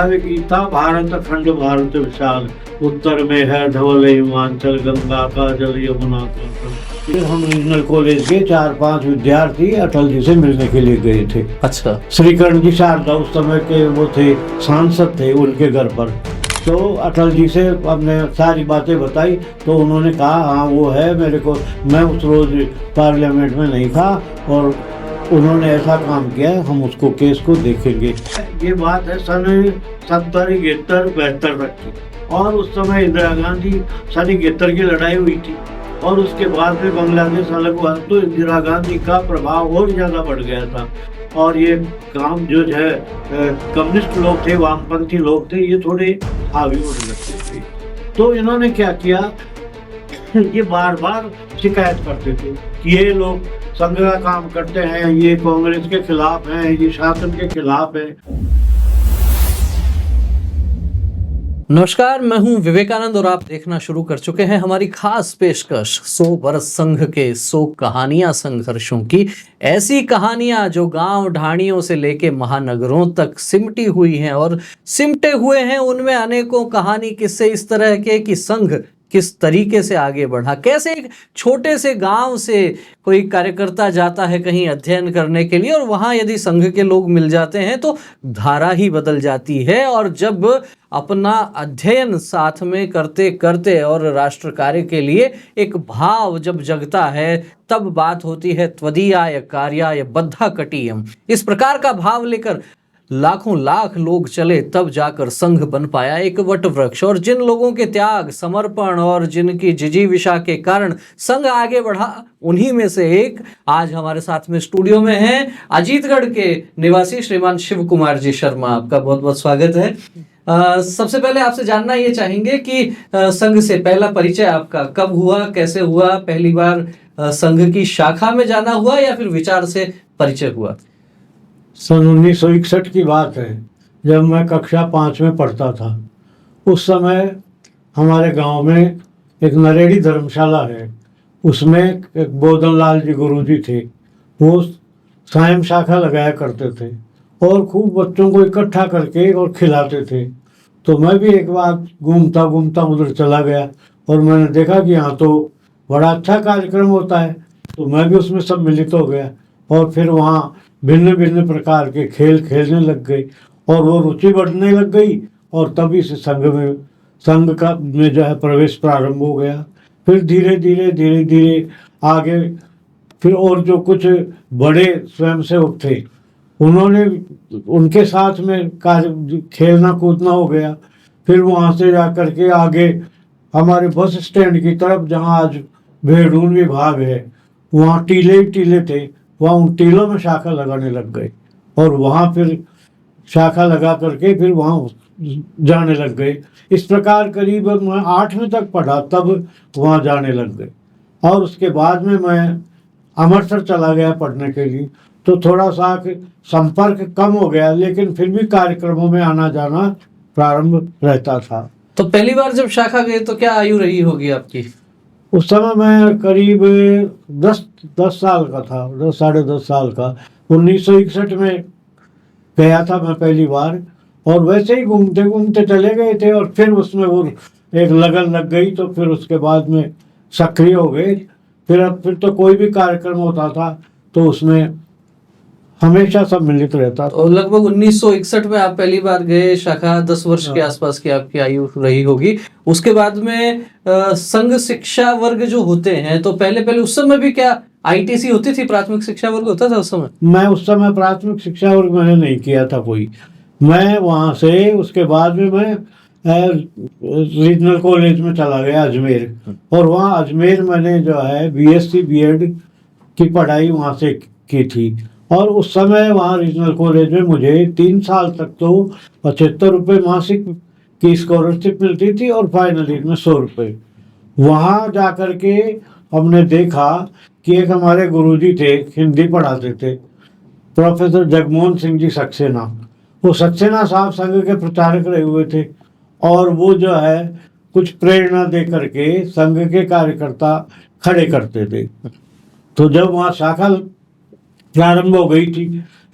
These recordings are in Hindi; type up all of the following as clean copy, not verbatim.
गीता भारत खंड भारत विशाल, उत्तर में है धवल हिमाचल, गंगा का जल यमुना का जल। फिर हम रीजनल कॉलेज के 4-5 विद्यार्थी अटल जी से मिलने के लिए गए थे। अच्छा। श्रीकरण जी शारदा उस समय के वो थे, सांसद थे, उनके घर पर। तो अटल जी से हमने सारी बातें बताई तो उन्होंने कहा हाँ वो है मेरे को, मैं उस रोज पार्लियामेंट में नहीं था और उन्होंने ऐसा काम किया है, हम उसको केस को देखेंगे। ये बात है सन 70, 71, 72 तक की। और उस समय इंदिरा गांधी सन 71 की लड़ाई हुई थी और उसके बाद में बांग्लादेश अलग हुआ तो इंदिरा गांधी का प्रभाव और ज़्यादा बढ़ गया था। और ये काम जो है कम्युनिस्ट लोग थे, वामपंथी लोग थे, ये थोड़े हावी होने लगते थे। तो इन्होंने क्या किया, ये बार बार शिकायत करते थे कि ये लोग संघ का काम करते हैं, ये कांग्रेस के खिलाफ हैं, ये शासन के खिलाफ है। नमस्कार, मैं हूं विवेकानंद और आप देखना शुरू कर चुके हैं हमारी खास पेशकश 100 बरस संघ के 100 कहानियां संघर्षों की। ऐसी कहानियां जो गांव ढाणियों से लेके महानगरों तक सिमटी हुई हैं और सिमटे हुए हैं उनमें अनेकों कहानी किस्से इस तरह के कि संघ किस तरीके से आगे बढ़ा, कैसे एक छोटे से गांव से कोई कार्यकर्ता जाता है कहीं अध्ययन करने के लिए और वहां यदि संघ के लोग मिल जाते हैं तो धारा ही बदल जाती है। और जब अपना अध्ययन साथ में करते करते और राष्ट्र कार्य के लिए एक भाव जब जगता है तब बात होती है त्वदीयाय कार्याय बद्धा कटीयम। इस प्रकार का भाव लेकर लाखों लाख लोग चले तब जाकर संघ बन पाया एक वट वृक्ष। और जिन लोगों के त्याग, समर्पण और जिनकी जिजीविषा के कारण संघ आगे बढ़ा, उन्हीं में से एक आज हमारे साथ में स्टूडियो में हैं अजीतगढ़ के निवासी श्रीमान शिव कुमार जी शर्मा। आपका बहुत बहुत स्वागत है। सबसे पहले आपसे जानना ये चाहेंगे कि संघ से पहला परिचय आपका कब हुआ, कैसे हुआ? पहली बार संघ की शाखा में जाना हुआ या फिर विचार से परिचय हुआ? सन 1961 की बात है, जब मैं कक्षा 5 में पढ़ता था। उस समय हमारे गांव में एक नरेड़ी धर्मशाला है, उसमें एक बोधन लाल जी गुरुजी थे। वो सायं शाखा लगाया करते थे और खूब बच्चों को इकट्ठा करके और खिलाते थे। तो मैं भी एक बार घूमता घूमता उधर चला गया और मैंने देखा कि यहाँ तो बड़ा अच्छा कार्यक्रम होता है, तो मैं भी उसमें सम्मिलित हो गया और फिर वहाँ भिन्न भिन्न प्रकार के खेल खेलने लग गए और वो रुचि बढ़ने लग गई और तभी से संघ का में जो है प्रवेश प्रारंभ हो गया। फिर धीरे धीरे आगे फिर और जो कुछ बड़े स्वयंसेवक थे उन्होंने उनके साथ में कार्य खेलना कूदना हो गया। फिर वहाँ से जा कर के आगे हमारे बस स्टैंड की तरफ जहाँ आज भेड़ून विभाग है, वहाँ टीले थे, वहाँ उन टीलों में शाखा लगाने लग गए और वहाँ फिर शाखा लगा करके फिर वहाँ जाने लग गए। इस प्रकार करीब मैं 8वीं तक पढ़ा तब वहाँ जाने लग गए और उसके बाद में मैं अमृतसर चला गया पढ़ने के लिए। तो थोड़ा सा संपर्क कम हो गया, लेकिन फिर भी कार्यक्रमों में आना जाना प्रारंभ रहता था। तो पहली बार जब शाखा गए तो क्या आयु रही होगी आपकी? उस समय मैं करीब 10 साल का था, 10 साढ़े 10 साल का। 1961 में गया था मैं पहली बार और वैसे ही घूमते घूमते चले गए थे और फिर उसमें वो एक लगन लग गई तो फिर उसके बाद में सक्रिय हो गए। फिर तो कोई भी कार्यक्रम होता था तो उसमें हमेशा सम्मिलित रहता था। और लगभग 1961 में आप पहली बार गए, शाखा 10 वर्ष के आसपास की आपकी आयु रही होगी। उसके बाद में संघ शिक्षा वर्ग जो होते हैं तो पहले उस समय भी क्या आईटीसी होती थी, प्राथमिक शिक्षा वर्ग होता था उस समय? मैं उस समय प्राथमिक शिक्षा वर्ग मैंने नहीं किया था कोई। मैं वहाँ से उसके बाद में मैं रीजनल कॉलेज में चला गया अजमेर और वहाँ अजमेर मैंने जो है बीएससी बीएड की पढ़ाई वहाँ से की थी। और उस समय वहाँ रीजनल कॉलेज में मुझे 3 साल तक तो 75 रुपये मासिक की स्कॉलरशिप मिलती थी और फाइनल ईयर में 100 रुपये। वहाँ जा कर के हमने देखा कि एक हमारे गुरुजी थे, हिंदी पढ़ाते थे, प्रोफेसर जगमोहन सिंह जी सक्सेना। वो सक्सेना साहब संघ के प्रचारक रहे हुए थे और वो जो है कुछ प्रेरणा दे करके संघ के कार्यकर्ता खड़े करते थे। तो जब वहाँ शाखा प्रारंभ हो गई थी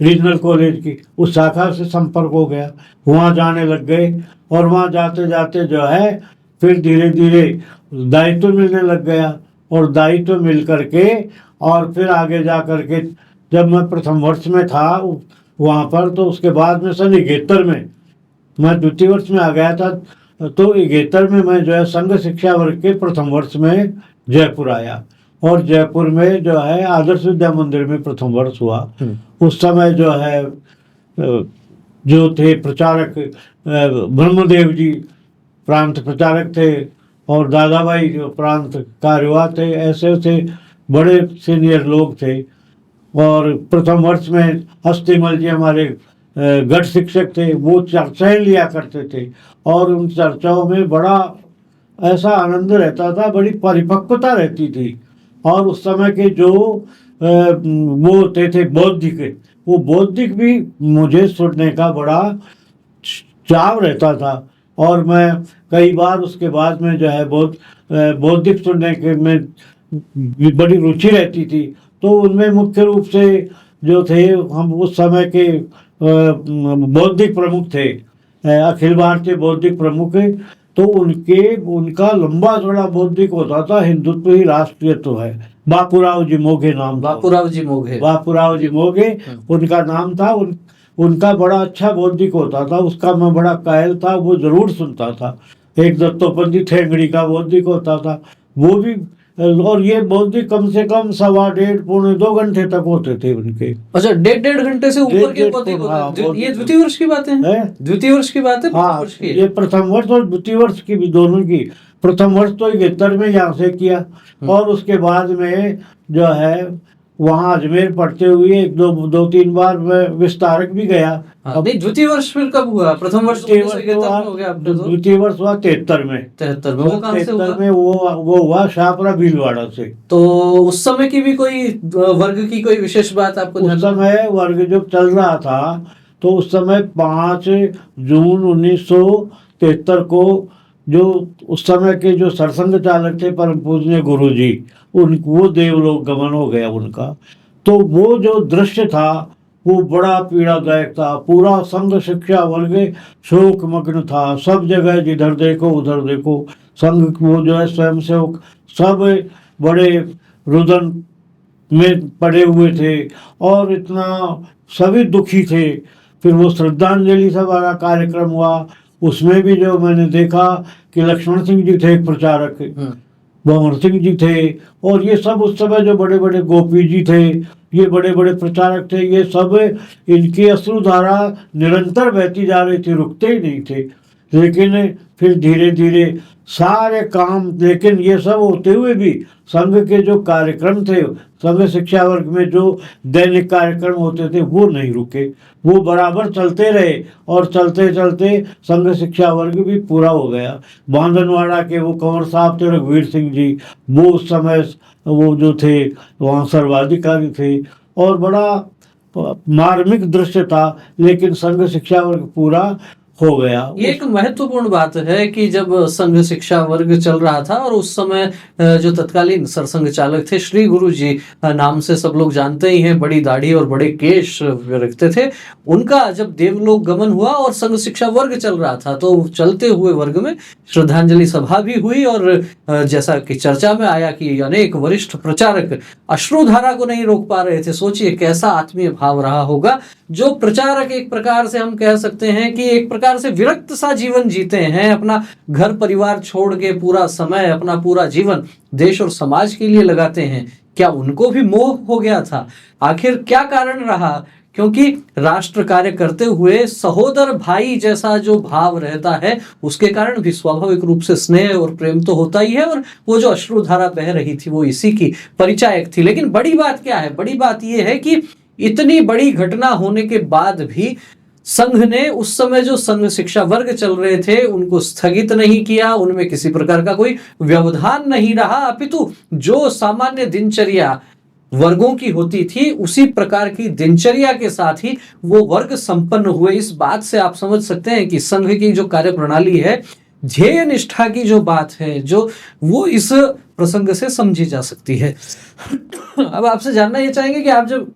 रीजनल कॉलेज की, उस शाखा से संपर्क हो गया, वहाँ जाने लग गए। और वहाँ जाते जाते जो है फिर धीरे धीरे दायित्व मिलने लग गया, और दायित्व मिल करके और फिर आगे जा करके जब मैं प्रथम वर्ष में था वहाँ पर, तो उसके बाद में सन 71 में मैं द्वितीय वर्ष में आ गया था। तो 71 में मैं जो है संघ शिक्षा वर्ग के प्रथम वर्ष में जयपुर आया, और जयपुर में जो है आदर्श विद्या मंदिर में प्रथम वर्ष हुआ। उस समय जो है जो थे प्रचारक ब्रह्मदेव जी प्रांत प्रचारक थे, और दादाभाई जो प्रांत कार्यवाह थे, ऐसे ऐसे बड़े सीनियर लोग थे। और प्रथम वर्ष में हस्तिमल जी हमारे गढ़ शिक्षक थे, वो चर्चाएं लिया करते थे, और उन चर्चाओं में बड़ा ऐसा आनंद रहता था, बड़ी परिपक्वता रहती थी। और उस समय के जो वो होते थे बौद्धिक, वो बौद्धिक भी मुझे सुनने का बड़ा चाव रहता था, और मैं कई बार उसके बाद में जो है बौद्धिक सुनने के में बड़ी रुचि रहती थी। तो उनमें मुख्य रूप से जो थे, हम उस समय के बौद्धिक प्रमुख थे, अखिल भारतीय बौद्धिक प्रमुख, तो उनका लंबा चौड़ा बौद्धिक होता था, हिंदुत्व ही राष्ट्रीयत्व है। बापूराव जी मोघे नाम, बापूराव जी मोघे उनका नाम था। उनका बड़ा अच्छा बौद्धिक होता था, उसका मैं बड़ा कायल था, वो जरूर सुनता था। एक दत्तोपंथी ठेंगड़ी का बौद्धिक होता था, वो भी। और ये बौद्धिक कम से कम 1.25 पौने 2 घंटे तक होते थे उनके। अच्छा, 1.5 घंटे से ऊपर के बौद्धिक होते थे। ये द्वितीय वर्ष की बात है? द्वितीय वर्ष की बात है? हाँ, ये प्रथम वर्ष और द्वितीय वर्ष की भी, दोनों की। प्रथम वर्ष तो 71 में यहाँ से किया, और उसके बाद में जो है वहाँ अजमेर पढ़ते हुए 2-3 बार मैं विस्तारक भी गया। अब द्वितीय वर्ष फिर कब हुआ? प्रथम वर्ष द्वितीय वर्ष हुआ 73 में। 73 में वो कहाँ से हुआ? में वो हुआ शाहपुरा भीलवाड़ा से। तो उस समय की भी कोई वर्ग की कोई विशेष बात आपको? उस समय वर्ग जब चल रहा था, तो उस समय 5 जून 1973 को जो उस समय के जो सरसंघ चालक थे परम पूजनीय गुरु जी, वो देवलोक गमन हो गया उनका। तो वो जो दृश्य था वो बड़ा पीड़ादायक था। पूरा संघ शिक्षा वर्ग शोक मग्न था, सब जगह जिधर देखो उधर देखो संघ, वो जो है स्वयं सेवक सब बड़े रुदन में पड़े हुए थे, और इतना सभी दुखी थे। फिर वो श्रद्धांजलि सभा का कार्यक्रम हुआ, उसमें भी जो मैंने देखा कि लक्ष्मण सिंह जी थे एक प्रचारक, भंवर सिंह जी थे, और ये सब उस समय जो बड़े बड़े गोपी जी थे, ये बड़े बड़े प्रचारक थे, ये सब इनकी अश्रुधारा निरंतर बहती जा रही थी, रुकते ही नहीं थे। लेकिन फिर धीरे धीरे सारे काम, लेकिन ये सब होते हुए भी संघ के जो कार्यक्रम थे, संघ शिक्षा वर्ग में जो दैनिक कार्यक्रम होते थे, वो नहीं रुके, वो बराबर चलते रहे। और चलते चलते संघ शिक्षा वर्ग भी पूरा हो गया। बांधनवाड़ा के वो कंवर साहब थे रघुवीर सिंह जी, वो उस समय वो जो थे वहाँ सर्वाधिकारी थे, और बड़ा मार्मिक दृश्य था। लेकिन संघ शिक्षा वर्ग पूरा हो गया। ये एक महत्वपूर्ण बात है कि जब संघ शिक्षा वर्ग चल रहा था, और उस समय जो तत्कालीन सरसंघ चालक थे श्री गुरु जी नाम से सब लोग जानते ही हैं, बड़ी दाढ़ी और बड़े केश रखते थे, उनका जब देवलोक गमन हुआ और संघ शिक्षा वर्ग चल रहा था, तो चलते हुए वर्ग में श्रद्धांजलि सभा भी हुई। और जैसा कि चर्चा में आया कि अनेक वरिष्ठ प्रचारक अश्रुधारा को नहीं रोक पा रहे थे। सोचिए कैसा आत्मीय भाव रहा होगा। जो प्रचारक एक प्रकार से हम कह सकते हैं कि एक प्रकार से विरक्त सा जीवन जीते हैं, अपना घर परिवार छोड़ के पूरा समय, अपना पूरा जीवन देश और समाज के लिए लगाते हैं, क्या उनको भी मोह हो गया था? आखिर क्या कारण रहा? क्योंकि राष्ट्र कार्य करते हुए सहोदर भाई जैसा जो भाव रहता है, उसके कारण भी स्वाभाविक रूप से स्नेह और प्रेम तो होता ही है, और वो जो अश्रुधारा बह रही थी वो इसी की परिचायक थी। लेकिन बड़ी बात क्या है? बड़ी बात यह है कि इतनी बड़ी घटना होने के बाद भी संघ ने उस समय जो संघ शिक्षा वर्ग चल रहे थे उनको स्थगित नहीं किया, उनमें किसी प्रकार का कोई व्यवधान नहीं रहा, अपितु जो सामान्य दिनचर्या वर्गों की होती थी उसी प्रकार की दिनचर्या के साथ ही वो वर्ग संपन्न हुए। इस बात से आप समझ सकते हैं कि संघ की जो कार्य प्रणाली है, ध्येय निष्ठा की जो बात है, जो वो इस प्रसंग से समझी जा सकती है। अब आपसे जानना ये चाहेंगे कि आप जब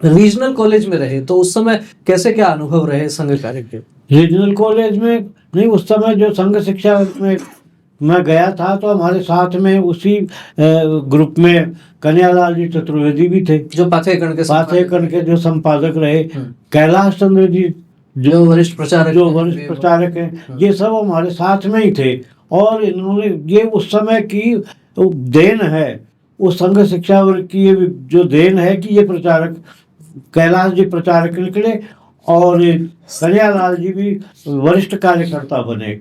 रीजनल कॉलेज में रहे तो उस समय कैसे क्या अनुभव रहे संघ कार्य के? रीजनल कॉलेज में नहीं, उस समय जो संघ शिक्षा में मैं गया था तो हमारे साथ में उसी ग्रुप में कन्हैयालाल जी चतुर्वेदी भी थे, जो पाथेकण के जो संपादक रहे, कैलाश चंद्र जी जो वरिष्ठ प्रचारक हैं, ये सब हमारे साथ में ही थे। और इन्होंने ये उस समय की देन है, उस संघ शिक्षा वर्ग की ये जो देन है कि ये प्रचारक कैलाश जी प्रचारक निकले और कन्हैयालाल जी भी वरिष्ठ कार्यकर्ता बने।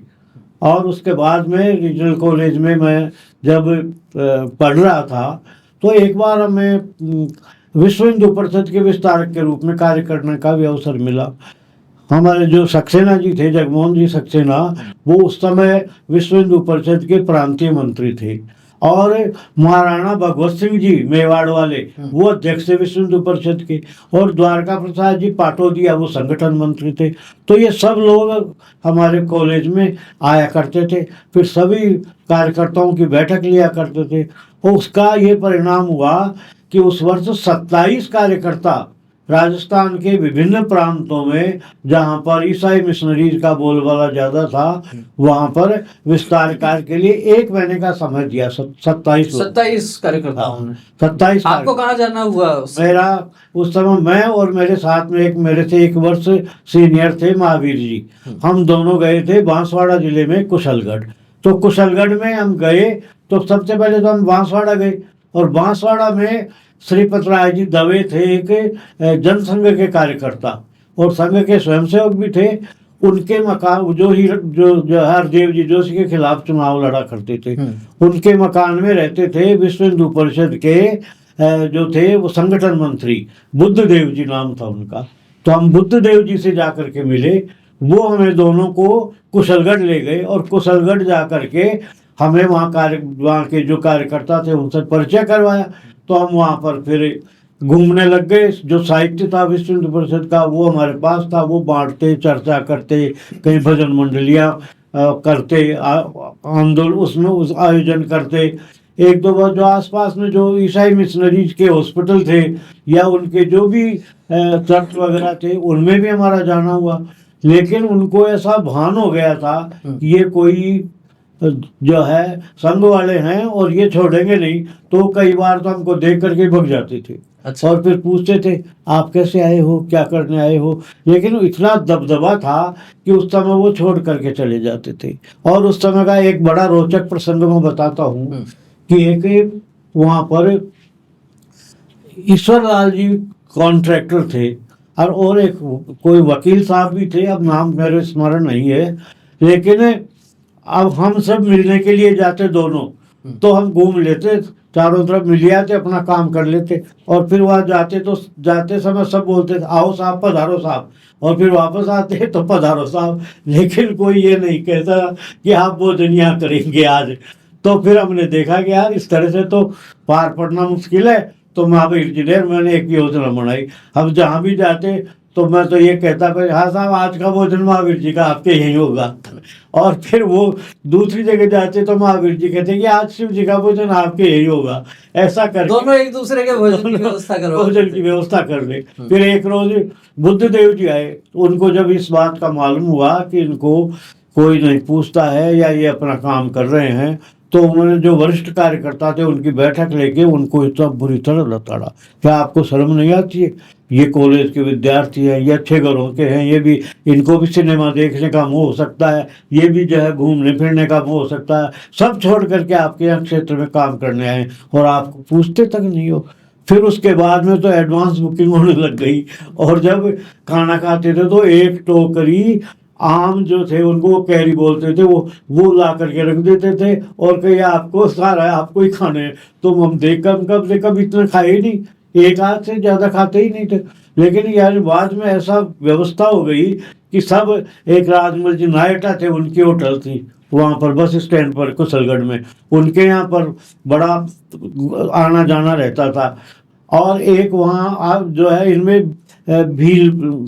और उसके बाद में रीजनल कॉलेज में मैं जब पढ़ रहा था तो एक बार हमें विश्व हिंदू परिषद के विस्तारक के रूप में कार्य करने का भी अवसर मिला। हमारे जो सक्सेना जी थे, जगमोहन जी सक्सेना, वो उस समय विश्व हिंदू परिषद के प्रांतीय मंत्री थे। और महाराणा भगवत सिंह जी मेवाड़ वाले, वो अध्यक्ष थे विश्व हिंदू परिषद के। और द्वारका प्रसाद जी पाटोदिया, वो संगठन मंत्री थे। तो ये सब लोग हमारे कॉलेज में आया करते थे, फिर सभी कार्यकर्ताओं की बैठक लिया करते थे। और उसका ये परिणाम हुआ कि उस वर्ष 27 कार्यकर्ता राजस्थान के विभिन्न प्रांतों में, जहाँ पर ईसाई मिशनरीज का बोलबाला ज़्यादा था, वहाँ पर विस्तार कार्य के लिए 1 महीने का समय दिया। 27 कार्यकर्ताओं ने। 27। आपको कहाँ जाना हुआ? मेरा उस समय, मैं और मेरे साथ में मेरे से 1 वर्ष सीनियर थे महावीर जी, हम दोनों गए थे बांसवाड़ा जिले में कुशलगढ़। तो कुशलगढ़ में हम गए तो सबसे पहले तो हम बांसवाड़ा गए, और बांसवाड़ा में श्रीपत राय जी दवे थे, एक जनसंघ के कार्यकर्ता और संघ के स्वयंसेवक भी थे। उनके मकान जो हरदेव जी जोशी के खिलाफ चुनाव लड़ा करते थे, उनके मकान में रहते थे विश्व हिंदू परिषद के जो थे वो संगठन मंत्री बुद्धदेव जी नाम था उनका। तो हम बुद्धदेव जी से जाकर के मिले, वो हमें दोनों को कुशलगढ़ ले गए और कुशलगढ़ जा कर के हमें वहाँ के जो कार्यकर्ता थे उनसे परिचय करवाया। तो हम वहाँ पर फिर घूमने लग गए। जो साहित्य था विश्व हिंदू परिषद का वो हमारे पास था, वो बांटते, चर्चा करते, कई भजन मंडलियाँ करते, आंदोलन उसमें उस आयोजन करते। 1-2 बार जो आसपास में जो ईसाई मिशनरीज के हॉस्पिटल थे या उनके जो भी चर्च वगैरह थे, उनमें भी हमारा जाना हुआ। लेकिन उनको ऐसा भान हो गया था कि ये कोई जो है संघ वाले हैं और ये छोड़ेंगे नहीं, तो कई बार तो हमको देख करके भग जाते थे। अच्छा। और फिर पूछते थे आप कैसे आए हो, क्या करने आए हो। लेकिन इतना दबदबा था कि उस समय वो छोड़ करके चले जाते थे। और उस समय का एक बड़ा रोचक प्रसंग मैं बताता हूँ कि एक वहाँ पर ईश्वर लाल जी कॉन्ट्रैक्टर थे और एक कोई वकील साहब भी थे, अब नाम मेरे स्मरण नहीं है। लेकिन अब हम सब मिलने के लिए जाते दोनों, तो हम घूम लेते, चारों तरफ मिल आते, अपना काम कर लेते। और फिर वहाँ जाते तो जाते समय सब बोलते थे आओ साहब, पधारो साहब, और फिर वापस आते तो पधारो साहब। लेकिन कोई ये नहीं कहता कि आप भोजन यहाँ करेंगे आज। तो फिर हमने देखा कि यार इस तरह से तो पार पड़ना मुश्किल है। तो महावीर जी ने मैंने एक योजना बनाई, हम जहाँ भी जाते तो मैं तो ये कहता भाई हाँ साहब आज का भोजन महावीर जी का आपके यहीं होगा। और फिर वो दूसरी जगह जाते तो महावीर जी कहते कि आज शिव जी का भोजन आपके यहीं होगा। ऐसा कर दोनों एक दूसरे के भोजन की व्यवस्था कर ले। फिर एक रोज बुद्धदेव जी आए, उनको जब इस बात का मालूम हुआ कि इनको कोई नहीं पूछता है या ये अपना काम कर रहे हैं, तो उन्होंने जो वरिष्ठ कार्यकर्ता थे उनकी बैठक लेके उनको इतना बुरी तरह लताड़ा, क्या आपको शर्म नहीं आती है? ये कॉलेज के विद्यार्थी हैं, ये अच्छे घरों के हैं, ये भी इनको भी सिनेमा देखने का मोह हो सकता है, ये भी जो है घूमने फिरने का मोह हो सकता है, सब छोड़ करके आपके यहाँ क्षेत्र में काम करने आए और आपको पूछते तक नहीं हो। फिर उसके बाद में तो एडवांस बुकिंग होने लग गई। और जब खाना खाते थे तो एक टोकरी आम जो थे उनको कैरी बोलते थे, वो ला करके रख देते थे और कहीं आपको सारा आपको ही खाने। तो हम देख कर कब से कब इतना खाए ही नहीं, एक हाथ से ज़्यादा खाते ही नहीं थे। लेकिन यार बाद में ऐसा व्यवस्था हो गई कि सब, एक राजमल जी नायटा थे, उनकी होटल थी वहाँ पर बस स्टैंड पर कुशलगढ़ में, उनके यहाँ पर बड़ा आना जाना रहता था। और एक वहाँ जो है इनमें भी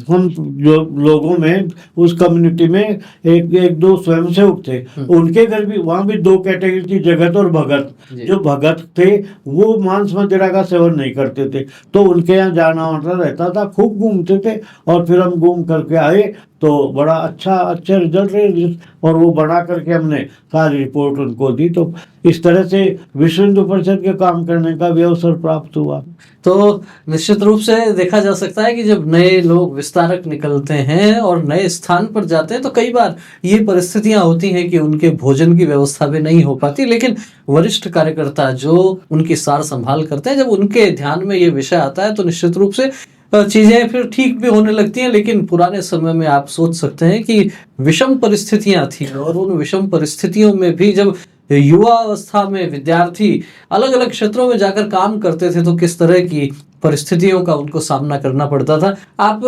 हम जो लोगों में उस कम्युनिटी में एक दो स्वयंसेवक थे, उनके घर भी वहाँ भी दो कैटेगरी थी, जगत और भगत। जो भगत थे वो मांस मदिरा का सेवन नहीं करते थे, तो उनके यहाँ जाना आना रहता था, खूब घूमते थे। और फिर हम घूम करके आए तो बड़ा अच्छे रिजल्ट रहे, और वो बना करके हमने सारी रिपोर्ट उनको दी। तो इस तरह से विश्व हिंदू परिषद के काम करने का भी अवसर प्राप्त हुआ। तो निश्चित रूप से देखा जा सकता है कि जब नए लोग विस्तारक निकलते हैं और नए स्थान पर जाते हैं तो कई बार ये परिस्थितियां होती हैं कि उनके भोजन की व्यवस्था भी नहीं हो पाती, लेकिन वरिष्ठ कार्यकर्ता जो उनकी सार संभाल करते हैं, जब उनके ध्यान में ये विषय आता है तो निश्चित रूप से चीजें फिर ठीक भी होने लगती हैं। लेकिन पुराने समय में आप सोच सकते हैं कि विषम परिस्थितियां थी, और उन विषम परिस्थितियों में भी जब युवा अवस्था में विद्यार्थी अलग अलग क्षेत्रों में जाकर काम करते थे तो किस तरह की परिस्थितियों का उनको सामना करना पड़ता था। आप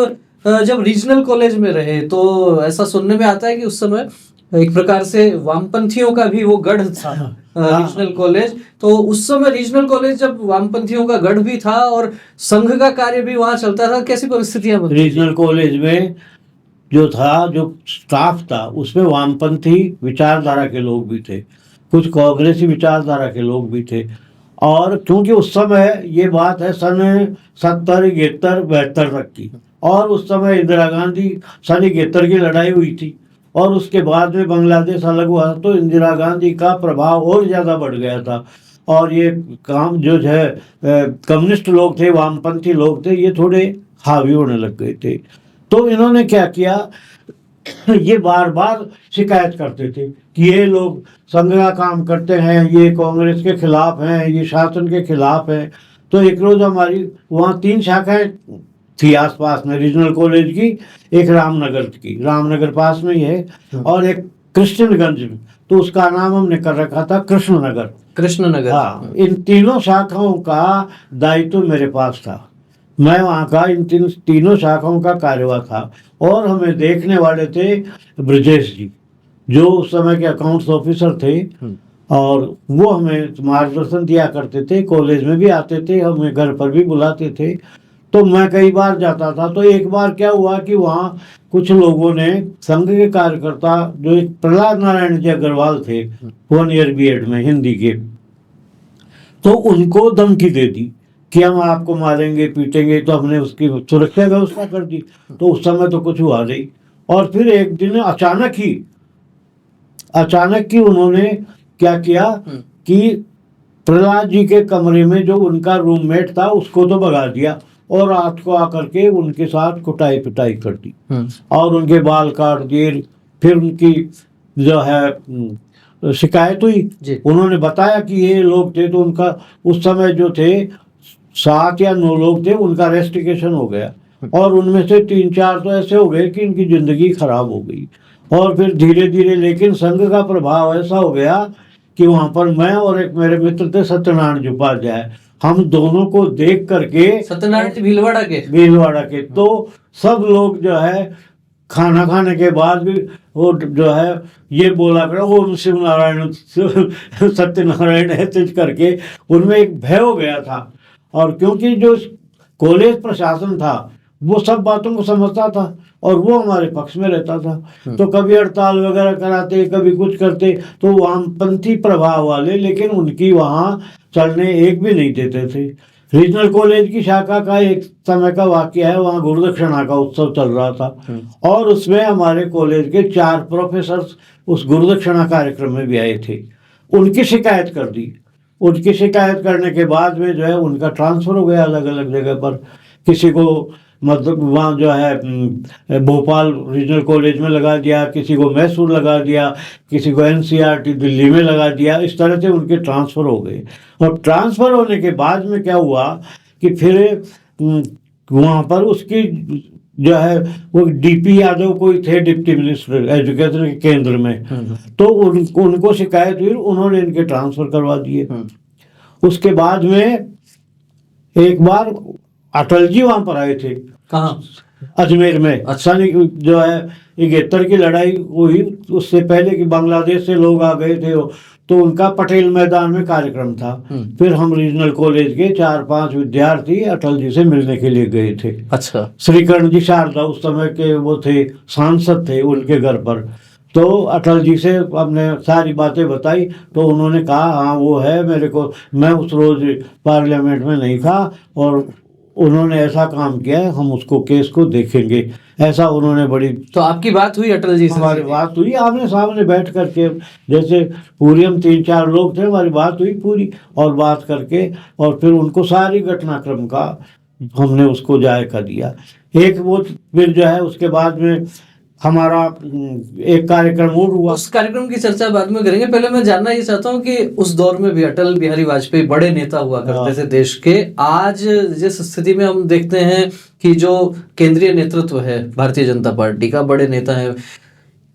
जब रीजनल कॉलेज में रहे तो ऐसा सुनने में आता है कि उस समय एक प्रकार से वामपंथियों का भी वो गढ़ था, रीजनल कॉलेज। तो उस समय रीजनल कॉलेज जब वामपंथियों का गढ़ भी था और संघ का कार्य भी वहां चलता था, कैसी परिस्थितियां बनती? रीजनल कॉलेज में जो था, जो स्टाफ था, उसमें वामपंथी विचारधारा के लोग भी थे, कुछ कांग्रेसी विचारधारा के लोग भी थे। और क्योंकि उस समय ये बात है सन 70, 71, 72 तक की, और उस समय इंदिरा गांधी सन 71 की लड़ाई हुई थी, और उसके बाद में बांग्लादेश अलग हुआ, तो इंदिरा गांधी का प्रभाव और ज़्यादा बढ़ गया था। और ये काम जो है कम्युनिस्ट लोग थे, वामपंथी लोग थे, ये थोड़े हावी होने लग गए थे। तो इन्होंने क्या किया, ये बार बार शिकायत करते थे कि ये लोग संघ का काम करते हैं, ये कांग्रेस के खिलाफ हैं, ये शासन के खिलाफ हैं। तो एक रोज हमारी वहाँ 3 शाखाएं थी आसपास में रीजनल कॉलेज की, एक रामनगर की, रामनगर पास में ही है, और एक कृष्णगंज में, तो उसका नाम हमने कर रखा था कृष्णनगर। कृष्णनगर। हाँ, इन तीनों शाखाओं का दायित्व मेरे पास था। मैं वहाँ का इन तीनों शाखाओं का कार्यवाह था, और हमें देखने वाले थे ब्रजेश जी, जो उस समय के अकाउंट्स ऑफिसर थे, और वो हमें मार्गदर्शन दिया करते थे, कॉलेज में भी आते थे, हमें घर पर भी बुलाते थे। तो मैं कई बार जाता था। तो एक बार क्या हुआ कि वहाँ कुछ लोगों ने, संघ के कार्यकर्ता, जो एक प्रहलाद नारायण जी अग्रवाल थे 1 ईयर बीएड में हिंदी के, तो उनको धमकी दे दी कि हम आपको मारेंगे पीटेंगे। तो हमने उसकी सुरक्षा व्यवस्था कर दी। तो उस समय तो कुछ हुआ नहीं। और फिर एक दिन अचानक ही उन्होंने क्या किया कि प्रहलाद जी के कमरे में जो उनका रूममेट था उसको तो भगा दिया, और रात को आकर के उनके साथ कुटाई पिटाई कर दी, और उनके बाल काट दिए। फिर उनकी जो है शिकायत हुई। उन्होंने बताया कि ये लोग थे, तो उनका उस समय जो थे 7 या 9 लोग थे, उनका रेस्टिकेशन हो गया, और उनमें से 3-4 तो ऐसे हो गए कि इनकी जिंदगी खराब हो गई। और फिर धीरे धीरे, लेकिन संघ का प्रभाव ऐसा हो गया कि वहां पर मैं और एक मेरे मित्र थे सत्यनारायण उपाध्याय, हम दोनों को देख करके, सत्यनारायण भीलवाड़ा के, तो सब लोग जो है खाना खाने के बाद भी वो जो है ये बोला कर, ओम शिव नारायण सत्यनारायण ऐसे करके, उनमें एक भय हो गया था। और क्योंकि जो कॉलेज प्रशासन था वो सब बातों को समझता था, और वो हमारे पक्ष में रहता था। तो कभी हड़ताल वगैरह कराते, कभी कुछ करते, तो वामपंथी प्रभाव वाले, लेकिन उनकी वहाँ चलने एक भी नहीं देते थे। रीजनल कॉलेज की शाखा का एक समय का वाकया है, वहाँ गुरुदक्षिणा का उत्सव चल रहा था, और उसमें हमारे कॉलेज के 4 प्रोफेसर उस गुरुदक्षिणा कार्यक्रम में भी आए थे। उनकी शिकायत कर दी। उनकी शिकायत करने के बाद में जो है उनका ट्रांसफ़र हो गया अलग अलग जगह पर। किसी को मतलब वहाँ जो है भोपाल रीजनल कॉलेज में लगा दिया, किसी को मैसूर लगा दिया, किसी को NCERT दिल्ली में लगा दिया। इस तरह से उनके ट्रांसफ़र हो गए। और ट्रांसफ़र होने के बाद में क्या हुआ कि फिर वहाँ पर उसकी जो है वो DP यादव कोई थे, डिप्टी मिनिस्टर एजुकेशन के केंद्र में, तो उनको शिकायत हुई, उन्होंने इनके ट्रांसफ़र करवा दिए। उसके बाद में एक बार अटल जी वहाँ पर आए थे। कहाँ? अजमेर में। अच्छा, जो है 71 की लड़ाई हुई, उससे पहले कि बांग्लादेश से लोग आ गए थे, तो उनका पटेल मैदान में कार्यक्रम था। फिर हम रीजनल कॉलेज के 4-5 विद्यार्थी अटल जी से मिलने के लिए गए थे। अच्छा। श्रीकर्ण जी शारदा उस समय के वो थे, सांसद थे, उनके घर पर। तो अटल जी से हमने सारी बातें बताई, तो उन्होंने कहा हाँ वो है मेरे को, मैं उस रोज पार्लियामेंट में नहीं था और उन्होंने ऐसा काम किया है, हम उसको केस को देखेंगे, ऐसा उन्होंने बड़ी। तो आपकी बात हुई अटल जी से? हमारी बात हुई आमने सामने बैठ करके, जैसे पूरी हम 3-4 लोग थे, हमारी बात हुई पूरी, और बात करके और फिर उनको सारी घटनाक्रम का हमने उसको जायका दिया। एक वो फिर जो है उसके बाद में हमारा एक कार्यक्रम और हुआ। उस कार्यक्रम की चर्चा बाद में करेंगे, पहले मैं जानना ये चाहता हूँ कि उस दौर में भी अटल बिहारी वाजपेयी बड़े नेता हुआ करते थे देश के। आज जिस स्थिति में हम देखते हैं कि जो केंद्रीय नेतृत्व है भारतीय जनता पार्टी का, बड़े नेता है,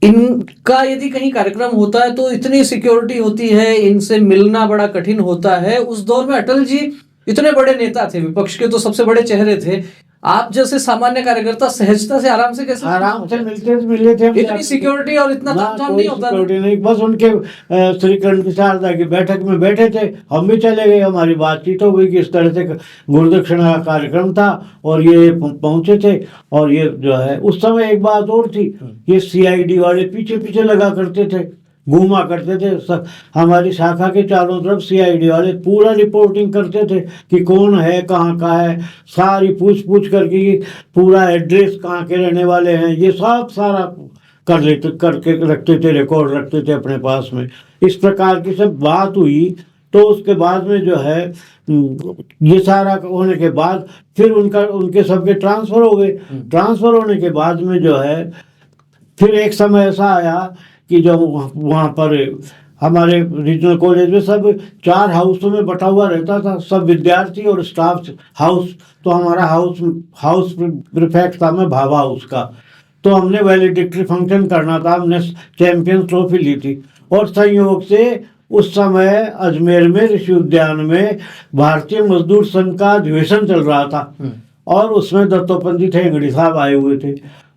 इनका यदि कहीं कार्यक्रम होता है तो इतनी सिक्योरिटी होती है, इनसे मिलना बड़ा कठिन होता है। उस दौर में अटल जी इतने बड़े नेता थे, विपक्ष के तो सबसे बड़े चेहरे थे, आप जैसे सामान्य कार्यकर्ता सहजता से आराम से कैसे मिले थे? इतनी सिक्योरिटी और इतना तामझाम नहीं होता? नहीं, बस उनके श्रीकर्ण की शारदा की बैठक में बैठे थे, हम भी चले गए, हमारी बातचीत हो गई कि इस तरह से गुरुदक्षिणा का कार्यक्रम था और ये पहुंचे थे। और ये जो है उस समय एक बात और थी, ये CID वाले पीछे पीछे लगा करते थे, घूमा करते थे, हमारी शाखा के चारों तरफ CID वाले पूरा रिपोर्टिंग करते थे कि कौन है, कहाँ का है, सारी पूछ करके पूरा एड्रेस, कहाँ के रहने वाले हैं, ये सब सारा करके रखते थे, रिकॉर्ड रखते थे अपने पास में। इस प्रकार की सब बात हुई। तो उसके बाद में जो है ये सारा होने के बाद फिर उनके सबके ट्रांसफ़र हो गए। ट्रांसफ़र होने के बाद में जो है फिर एक समय ऐसा आया कि जब वहाँ पर हमारे रीजनल कॉलेज में सब 4 हाउसों में बटा हुआ रहता था, सब विद्यार्थी और स्टाफ हाउस। तो हमारा हाउस प्रीफेक्ट था, मैं भाभा हाउस का। तो हमने वैलेडिक्टरी फंक्शन करना था, हमने चैंपियंस ट्रॉफी ली थी। और संयोग से उस समय अजमेर में ऋषि उद्यान में भारतीय मजदूर संघ का अधिवेशन चल रहा था और उसमें दत्तोपंत ठेंगड़ी साहब आए हुए थे।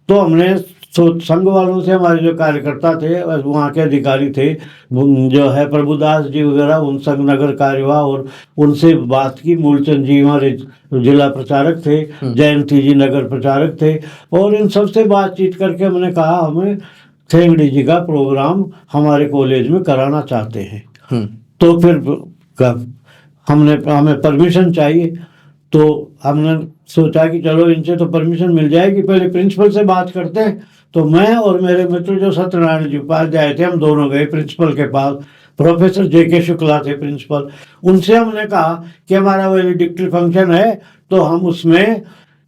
तो हमने संघ वालों से, हमारे जो कार्यकर्ता थे, वहाँ के अधिकारी थे जो है प्रभुदास जी वगैरह, उन संघ नगर कार्यवाह, और उनसे बात की। मूलचंद जी हमारे जिला प्रचारक थे, जयंती जी नगर प्रचारक थे, और इन सबसे बातचीत करके हमने कहा हमें ठेंगड़ी जी का प्रोग्राम हमारे कॉलेज में कराना चाहते हैं। तो फिर हमें परमिशन चाहिए। तो हमने सोचा कि चलो इनसे तो परमिशन मिल जाएगी, पहले प्रिंसिपल से बात करते हैं। तो मैं और मेरे मित्र जो सत्यनारायण जी उपाध्याय थे, हम दोनों गए प्रिंसिपल के पास। प्रोफेसर JK शुक्ला थे प्रिंसिपल। उनसे हमने कहा कि हमारा वैलेडिक्टरी फंक्शन है, तो हम उसमें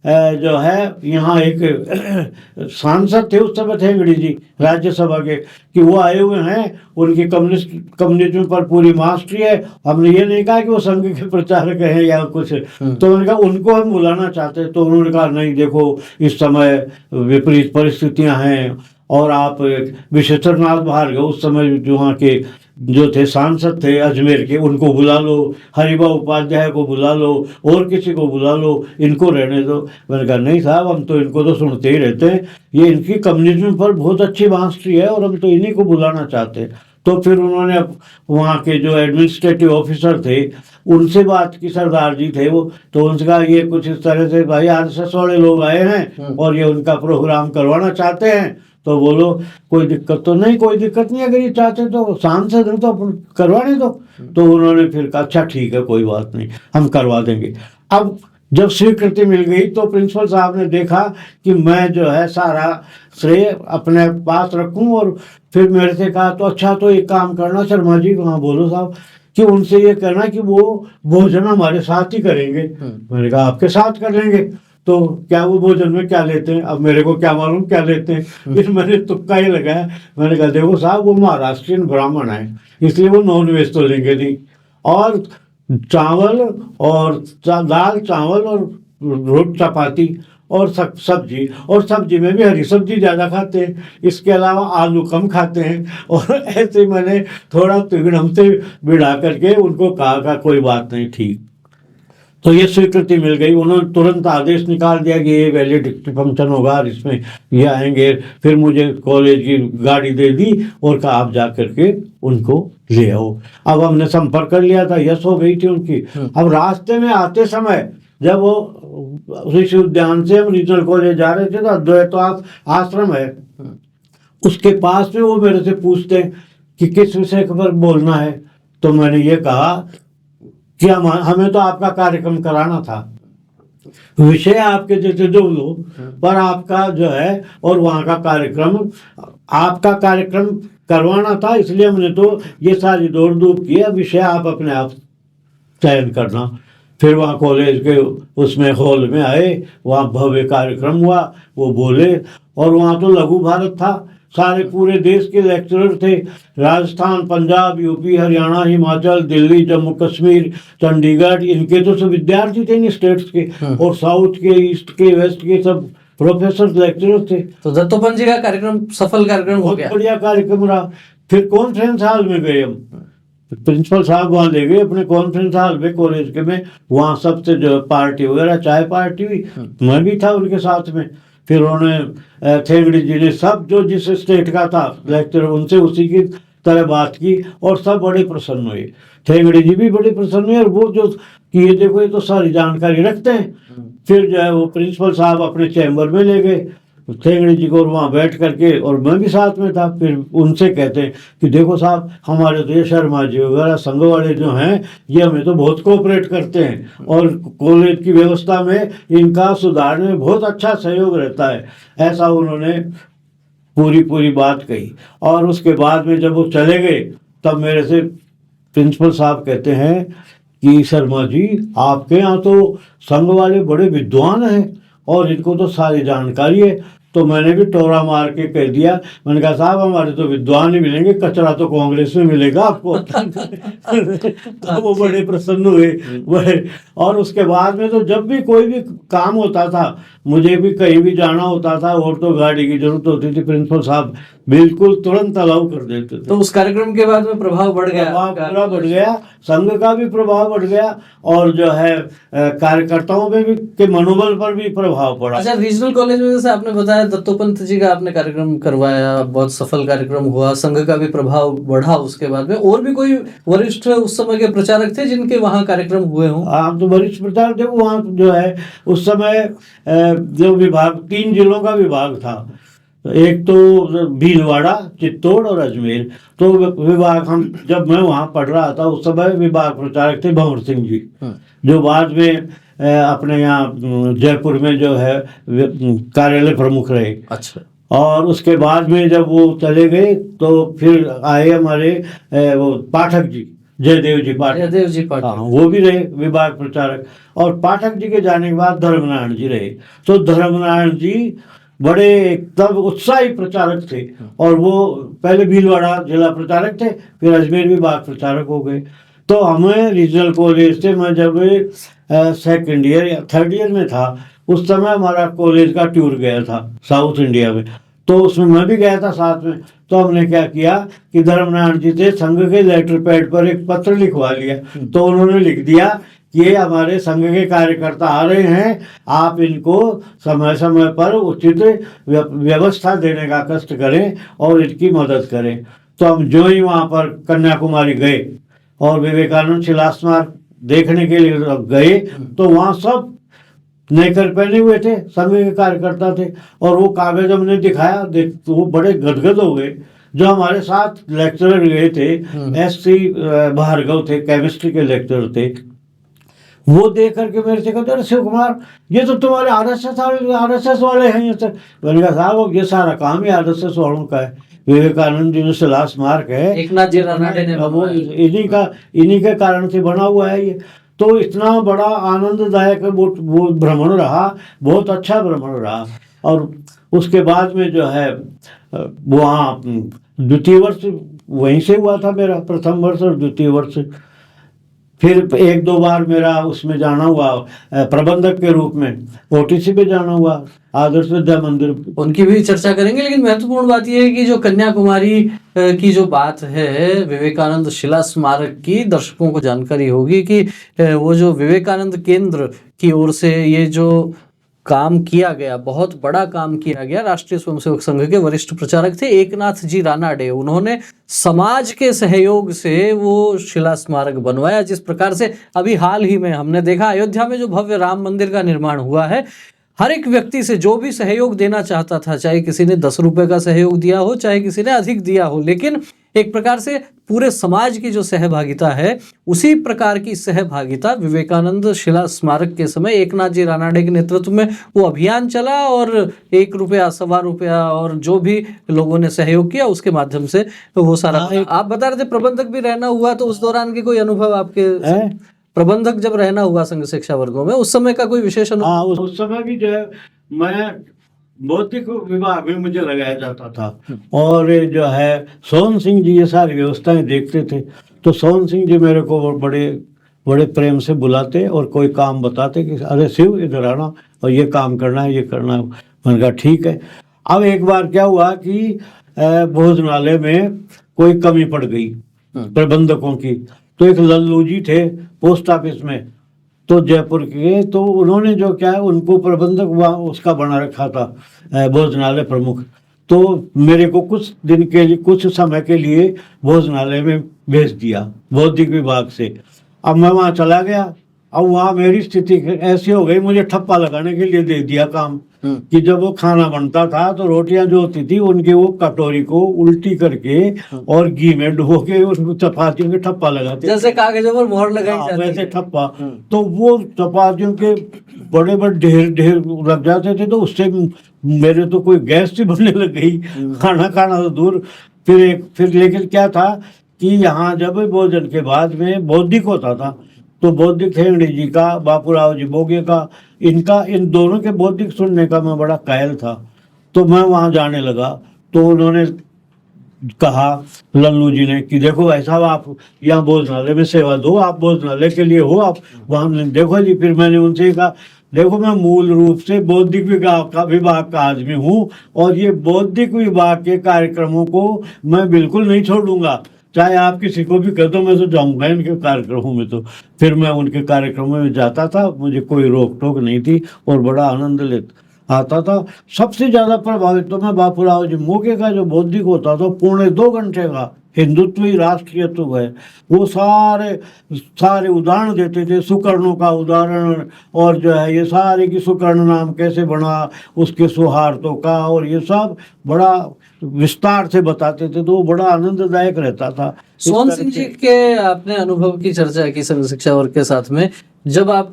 जो है यहाँ एक सांसद थे उस समय ठेंगड़ी जी राज्यसभा के, कि वो आए हुए हैं, उनकी कम्युनिज्म पर पूरी मास्टरी है। हमने ये नहीं कहा कि वो संघ के प्रचारक हैं या कुछ। तो उन्होंने कहा उनको हम बुलाना चाहते हैं। तो उन्होंने कहा नहीं, देखो इस समय विपरीत परिस्थितियां हैं और आप विशेश्वर नाथ बाहर गए, उस समय जो वहाँ के जो थे सांसद थे अजमेर के, उनको बुला लो, हरिभा उपाध्याय को बुला लो, और किसी को बुला लो, इनको रहने दो। मैंने कहा नहीं साहब, हम तो इनको तो सुनते ही रहते हैं, ये इनकी कम्युनिज्म पर बहुत अच्छी मास्टरी है और हम तो इन्हीं को बुलाना चाहते हैं। तो फिर उन्होंने वहाँ के जो एडमिनिस्ट्रेटिव ऑफिसर थे उनसे बात की, सरदार जी थे वो। तो उनसे कहा ये कुछ इस तरह से भाई RSS वाले लोग आए हैं और ये उनका प्रोग्राम करवाना चाहते हैं। तो बोलो कोई दिक्कत तो नहीं, कोई दिक्कत नहीं, अगर ये चाहते तो सांसद हैं तो करवाने दो। तो उन्होंने फिर कहा अच्छा ठीक है, कोई बात नहीं, हम करवा देंगे। अब जब स्वीकृति मिल गई तो प्रिंसिपल साहब ने देखा कि मैं जो है सारा श्रेय अपने पास रखूं, और फिर मेरे से कहा तो अच्छा तो एक काम करना शर्मा जी, वहाँ बोलो साहब, कि उनसे ये कहना कि वो भोजन हमारे साथ ही करेंगे। मैंने कहा आपके साथ कर लेंगे, तो क्या वो भोजन में क्या लेते हैं, अब मेरे को क्या मालूम क्या लेते हैं। फिर मैंने तुक्का ही लगाया, मैंने कहा देखो साहब वो महाराष्ट्रियन ब्राह्मण है, इसलिए वो नॉनवेज तो लेंगे नहीं, और चावल और दाल चावल और रोटी चपाती और सब्जी, और सब्जी में भी हरी सब्जी ज़्यादा खाते हैं, इसके अलावा आलू कम खाते हैं। और ऐसे मैंने थोड़ा तिगड़म से बिड़ा करके उनको कहा कोई बात नहीं, ठीक। तो ये स्वीकृति मिल गई। उन्होंने तुरंत आदेश निकाल दिया कि ये वैलेडिक्टरी फंक्शन होगा, इसमें ये आएंगे। फिर मुझे कॉलेज की गाड़ी दे दी और कहा आप जा करके उनको ले आओ। अब हमने संपर्क कर लिया था, यस हो गई थी उनकी। अब रास्ते में आते समय जब वो ऋषि उद्यान से हम रीजनल कॉलेज जा रहे थे तो अद्वैत आश्रम है, उसके पास में वो मेरे से पूछते कि किस विषय पर बोलना है। तो मैंने ये कहा कि हमें तो आपका कार्यक्रम कराना था, विषय आपके जैसे जो लो, पर आपका जो है और वहाँ का कार्यक्रम, आपका कार्यक्रम करवाना था, इसलिए हमने तो ये सारी दौड़ धूप की है, विषय आप अपने आप चयन करना। फिर वहाँ कॉलेज के उसमें हॉल में आए, वहाँ भव्य कार्यक्रम हुआ, वो बोले, और वहाँ तो लघु भारत था, सारे पूरे देश के लेक्चरर थे, राजस्थान, पंजाब, यूपी, हरियाणा, हिमाचल, दिल्ली, जम्मू कश्मीर, चंडीगढ़, इनके तो सब विद्यार्थी थे इन स्टेट्स के, और साउथ के, ईस्ट के, वेस्ट के सब प्रोफेसर लेक्चरर थे। तो दत्तोपंत जी का कार्यक्रम सफल कार्यक्रम हो गया, बढ़िया कार्यक्रम रहा। फिर कॉन्फ्रेंस हॉल में गए हम, प्रिंसिपल साहब वहाँ ले गए अपने कॉन्फ्रेंस हॉल में कॉलेज के में, वहाँ सबसे जो पार्टी वगैरह, चाय पार्टी हुई, मैं भी था उनके साथ में। फिर उन्होंने थेंगड़ी जी ने सब जो जिस स्टेट का था लेक्चर, उनसे उसी की तरह बात की, और सब बड़े प्रसन्न हुए। थेंगड़ी जी भी बड़े प्रसन्न हुए, और वो जो कि ये देखो ये तो सारी जानकारी रखते हैं। फिर जो है वो प्रिंसिपल साहब अपने चैम्बर में ले गए थेंगड़ी जी को, और वहाँ बैठ करके, और मैं भी साथ में था। फिर उनसे कहते हैं कि देखो साहब, हमारे तो ये शर्मा जी वगैरह संघ वाले जो हैं, ये हमें तो बहुत कोऑपरेट करते हैं, और कॉलेज की व्यवस्था में इनका सुधारने में बहुत अच्छा सहयोग रहता है। ऐसा उन्होंने पूरी बात कही। और उसके बाद में जब वो चले गए, तब मेरे से प्रिंसिपल साहब कहते हैं कि शर्मा जी, आपके यहाँ तो संघ वाले बड़े विद्वान हैं, और इनको तो सारी जानकारी है। तो मैंने भी टोरा मार के कह दिया, मैंने कहा साहब, हमारे तो विद्वान ही मिलेंगे, कचरा तो कांग्रेस में मिलेगा आपको। तो वो बड़े प्रसन्न हुए वह। और उसके बाद में तो जब भी कोई भी काम होता था, मुझे भी कहीं भी जाना होता था और तो गाड़ी की जरूरत होती थी, प्रिंसिपल साहब बिल्कुल तुरंत अलाउ कर देते थे। तो उस कार्यक्रम के बाद में प्रभाव बढ़ गया, प्रभाव पूरा बढ़ गया, संघ का भी प्रभाव बढ़ गया, और जो है कार्यकर्ताओं में भी के मनोबल पर भी प्रभाव पड़ा। अच्छा, रीजनल कॉलेज में जैसे आपने बताया दत्तोपंत जी का आपने कार्यक्रम करवाया, बहुत सफल कार्यक्रम हुआ, संघ का भी प्रभाव बढ़ा। उसके बाद में और भी कोई वरिष्ठ उस समय के प्रचारक थे जिनके वहाँ कार्यक्रम हुए हों? हाँ, तो वरिष्ठ प्रचारक थे वहाँ जो है उस समय जो विभाग, 3 जिलों का विभाग था, एक तो भीलवाड़ा, चित्तौड़ और अजमेर। तो विभाग, हम जब मैं वहाँ पढ़ रहा था उस समय विभाग प्रचारक थे भंवर सिंह जी, जो बाद में अपने यहाँ जयपुर में जो है कार्यालय प्रमुख रहे। अच्छा। और उसके बाद में जब वो चले गए तो फिर आए हमारे वो पाठक जी, जयदेव जी पाठक, हाँ, वो भी रहे विभाग प्रचारक। और पाठक जी के जाने के बाद धर्मनारायण जी रहे। तो धर्मनारायण जी बड़े एकदम उत्साही प्रचारक थे, और वो पहले भीलवाड़ा जिला प्रचारक थे, फिर अजमेर विभाग प्रचारक हो गए। तो हमें रीजनल कॉलेज से, मैं जब सेकेंड ईयर या थर्ड ईयर में था, उस समय हमारा कॉलेज का टूर गया था साउथ इंडिया में, तो उसमें मैं भी गया था साथ में। तो हमने क्या किया कि धर्मनारायण जी से संघ के लेटर पैड पर एक पत्र लिखवा लिया। तो उन्होंने लिख दिया कि ये हमारे संघ के कार्यकर्ता आ रहे हैं, आप इनको समय समय पर उचित व्यवस्था देने का कष्ट करें और इनकी मदद करें। तो हम जो ही वहाँ पर कन्याकुमारी गए और विवेकानंद शिला स्मारक देखने के लिए गए, तो वहाँ सब नेकर पहने हुए थे, संघ के कार्यकर्ता थे। और वो कागज हमने दिखाया, देख तो वो बड़े गदगद हो गए। जो हमारे साथ लेक्चरर गए थे, एस.सी. भार्गव थे, केमिस्ट्री के लेक्चरर थे, वो देख करके मेरे से कहते, अरे शिव कुमार, ये तो तुम्हारे आरएसएस वाले हैं। ये सर, मैंने कहा साहब, ये सारा काम ही आरएसएस वालों का है। विवेकानंद जी ने शिला स्मारक है, एकनाथ जी रानडे ने वो इन्हीं के कारण से बना हुआ है ये। तो इतना बड़ा आनंददायक वो भ्रमण रहा, बहुत अच्छा भ्रमण रहा। और उसके बाद में जो है वहाँ द्वितीय वर्ष वहीं से हुआ था मेरा, प्रथम वर्ष और द्वितीय वर्ष। फिर 1-2 बार मेरा उसमें जाना हुआ प्रबंधक के रूप में, ओटीसी पे जाना हुआ, आदर्श विद्या मंदिर। उनकी भी चर्चा करेंगे, लेकिन महत्वपूर्ण बात यह है कि जो कन्याकुमारी की जो बात है विवेकानंद शिला स्मारक की, दर्शकों को जानकारी होगी कि वो जो विवेकानंद केंद्र की ओर से ये जो काम किया गया, बहुत बड़ा काम किया गया। राष्ट्रीय स्वयंसेवक संघ के वरिष्ठ प्रचारक थे एकनाथ जी रानाडे। उन्होंने समाज के सहयोग से वो शिला स्मारक बनवाया। जिस प्रकार से अभी हाल ही में हमने देखा अयोध्या में जो भव्य राम मंदिर का निर्माण हुआ है, हर एक व्यक्ति से जो भी सहयोग देना चाहता था, चाहे किसी ने 10 रुपए का सहयोग दिया हो, चाहे किसी ने अधिक दिया हो, लेकिन एक प्रकार से पूरे समाज की जो सहभागिता है, उसी प्रकार की सहभागिता विवेकानंद शिला स्मारक के समय एकनाथ जी रानाडे के नेतृत्व में वो अभियान चला और 1 रुपया, सवा रुपया और जो भी लोगों ने सहयोग किया उसके माध्यम से वो सारा। आप बता रहे थे प्रबंधक भी रहना हुआ, तो उस दौरान के कोई अनुभव आपके? प्रबंधक जब रहना हुआ संघ शिक्षा वर्गों में, उस समय का कोई विशेष अनुभव? हाँ, उस समय भी जो है मैं बौद्धिक विभाग में मुझे लगाया जाता था और जो है सोहन सिंह जी ये सारी व्यवस्थाएं देखते थे। तो सोहन सिंह जी मेरे को बड़े बड़े प्रेम से बुलाते और कोई काम बताते कि अरे शिव इधर आना और ये काम करना है, ये करना है। मैंने कहा ठीक है। अब एक बार क्या हुआ कि भोजनालय में कोई कमी पड़ गई प्रबंधकों की। तो एक लल्लू जी थे पोस्ट ऑफिस में, तो जयपुर के, तो उन्होंने जो क्या है उनको प्रबंधक वहाँ उसका बना रखा था भोजनालय प्रमुख। तो मेरे को कुछ दिन के लिए, कुछ समय के लिए भोजनालय में भेज दिया बौद्धिक विभाग से। अब मैं वहाँ चला गया। अब वहाँ मेरी स्थिति ऐसी हो गई, मुझे ठप्पा लगाने के लिए दे दिया काम कि जब वो खाना बनता था तो रोटियां जो होती थी उनके वो कटोरी को उल्टी करके और घी में डुबो के उनको चपातियों के ठप्पा लगाते, जैसे कागजों पर मोहर लगाई जाती है वैसे ठप्पा। तो वो चपातियों के बड़े बड़े ढेर ढेर लग जाते थे। तो उससे मेरे तो कोई गैस सी बनने लग गई, खाना खाना तो दूर। फिर लेकिन क्या था कि यहाँ जब भोजन के बाद में बौद्धिक होता था तो बौद्धिक हेगड़े जी का, बापूराव जी बोगे का, इन दोनों के बौद्धिक सुनने का मैं बड़ा कायल था। तो मैं वहाँ जाने लगा। तो उन्होंने कहा लल्लू जी ने कि देखो ऐसा आप यहाँ भोजनालय में सेवा दो, आप भोजनालय के लिए हो, आप वहाँ देखो जी। फिर मैंने उनसे कहा देखो मैं मूल रूप से बौद्धिक विभाग का आदमी हूँ और ये बौद्धिक विभाग के कार्यक्रमों को मैं बिल्कुल नहीं छोड़ूंगा, चाहे आप किसी को भी कह दो, मैं तो जाऊंगा इनके कार्यक्रमों में। तो फिर मैं उनके कार्यक्रमों में जाता था, मुझे कोई रोक टोक नहीं थी और बड़ा आनंद आता था। सबसे ज्यादा प्रभावित तो मैं बापूराव जी मोगे का जो बौद्धिक होता था, 2.25 घंटे का हिंदुत्व ही राष्ट्रीयत्व है, वो सारे उदाहरण देते थे, सुकर्णों का उदाहरण और जो है ये सारे की सुकर्ण नाम कैसे बना, उसके सुहार्तों का, और ये सब बड़ा विस्तार से बताते थे। तो वो बड़ा आनंददायक रहता था। सोहन सिंह जी के आपने अनुभव की चर्चा की संघ शिक्षा वर्ग के साथ में, जब आप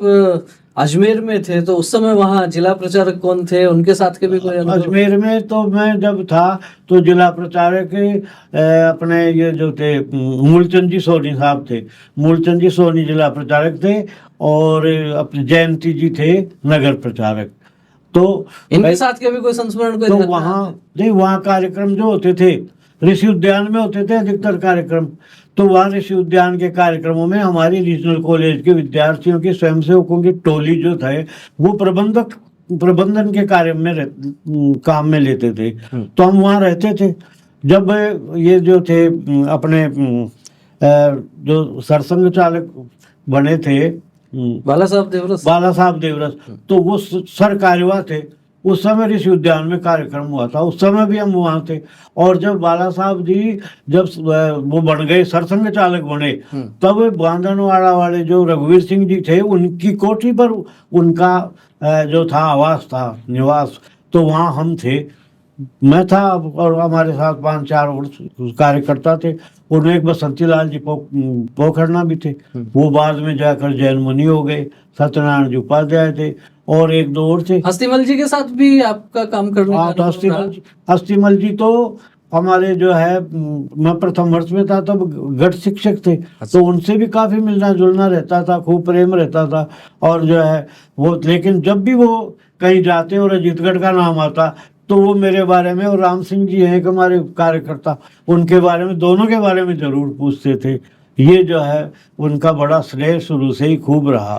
अजमेर में थे तो उस समय वहाँ जिला प्रचारक कौन थे, उनके साथ के भी कोई अनुभव? अजमेर में तो मैं जब था तो जिला प्रचारक अपने ये जो थे मूलचंद जी सोनी साहब थे, मूलचंद जी सोनी जिला प्रचारक थे और अपने जयंती जी थे नगर प्रचारक। तो इनके साथ के भी कोई संस्मरण? तो वहाँ कार्यक्रम जो होते थे ऋषि उद्यान में होते थे अधिकतर कार्यक्रम। तो वहाँ ऋषि उद्यान के कार्यक्रमों में हमारे रीजनल कॉलेज के विद्यार्थियों की स्वयंसेवकों की टोली जो थे वो प्रबंधन के कार्य में काम में लेते थे। तो हम वहाँ रहते थे। जब ये जो थे अपने जो सरसंघ चालक बने थे बाला साहब देवरस, तो वो सर कार्यवाह थे। उस समय ऋषि उद्यान में कार्यक्रम हुआ था, उस समय भी हम वहाँ थे। और जब बाला साहब जी जब वो बन गए, सरसंघ चालक बने, तब बांधनवाड़ा वाले जो रघुवीर सिंह जी थे उनकी कोठी पर उनका जो था आवास था, निवास, तो वहाँ हम थे। मैं था और हमारे साथ 5-4 कार्यकर्ता थे। उनमें एक बसंती लाल जी पोखरना भी थे, वो बाद में जाकर जैन मुनि हो गए। सत्यनारायण जी उपाध्याय थे और 1-2 और थे। हस्तिमल जी के साथ भी आपका काम करने का? हस्तिमल जी तो हमारे जो है, मैं प्रथम वर्ष में था तब गढ़ शिक्षक थे। तो उनसे भी काफी मिलना जुलना रहता था, खूब प्रेम रहता था। और जो है वो, लेकिन जब भी वो कहीं जाते और अजीतगढ़ का नाम आता तो वो मेरे बारे में, और राम सिंह जी हैं हमारे कार्यकर्ता, उनके बारे में, दोनों के बारे में जरूर पूछते थे। ये जो है उनका बड़ा स्नेह शुरू से ही खूब रहा।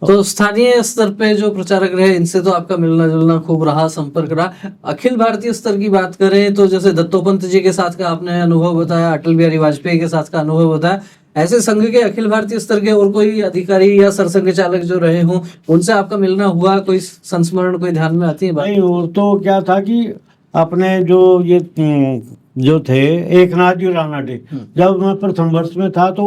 तो स्थानीय स्तर पे जो प्रचारक रहे इनसे तो आपका मिलना जुलना खूब रहा, संपर्क रहा। अखिल भारतीय स्तर की बात करें तो जैसे दत्तोपंत जी के साथ का आपने अनुभव बताया, अटल बिहारी वाजपेयी के साथ का अनुभव बताया, ऐसे संघ के अखिल भारतीय स्तर के और कोई अधिकारी या सरसंघ चालक जो रहे हों, उनसे आपका मिलना हुआ, कोई संस्मरण कोई ध्यान में आती है बात? नहीं, वो तो क्या था कि अपने जो ये जो थे एकनाथ जी रानाडे, जब मैं प्रथम वर्ष में था तो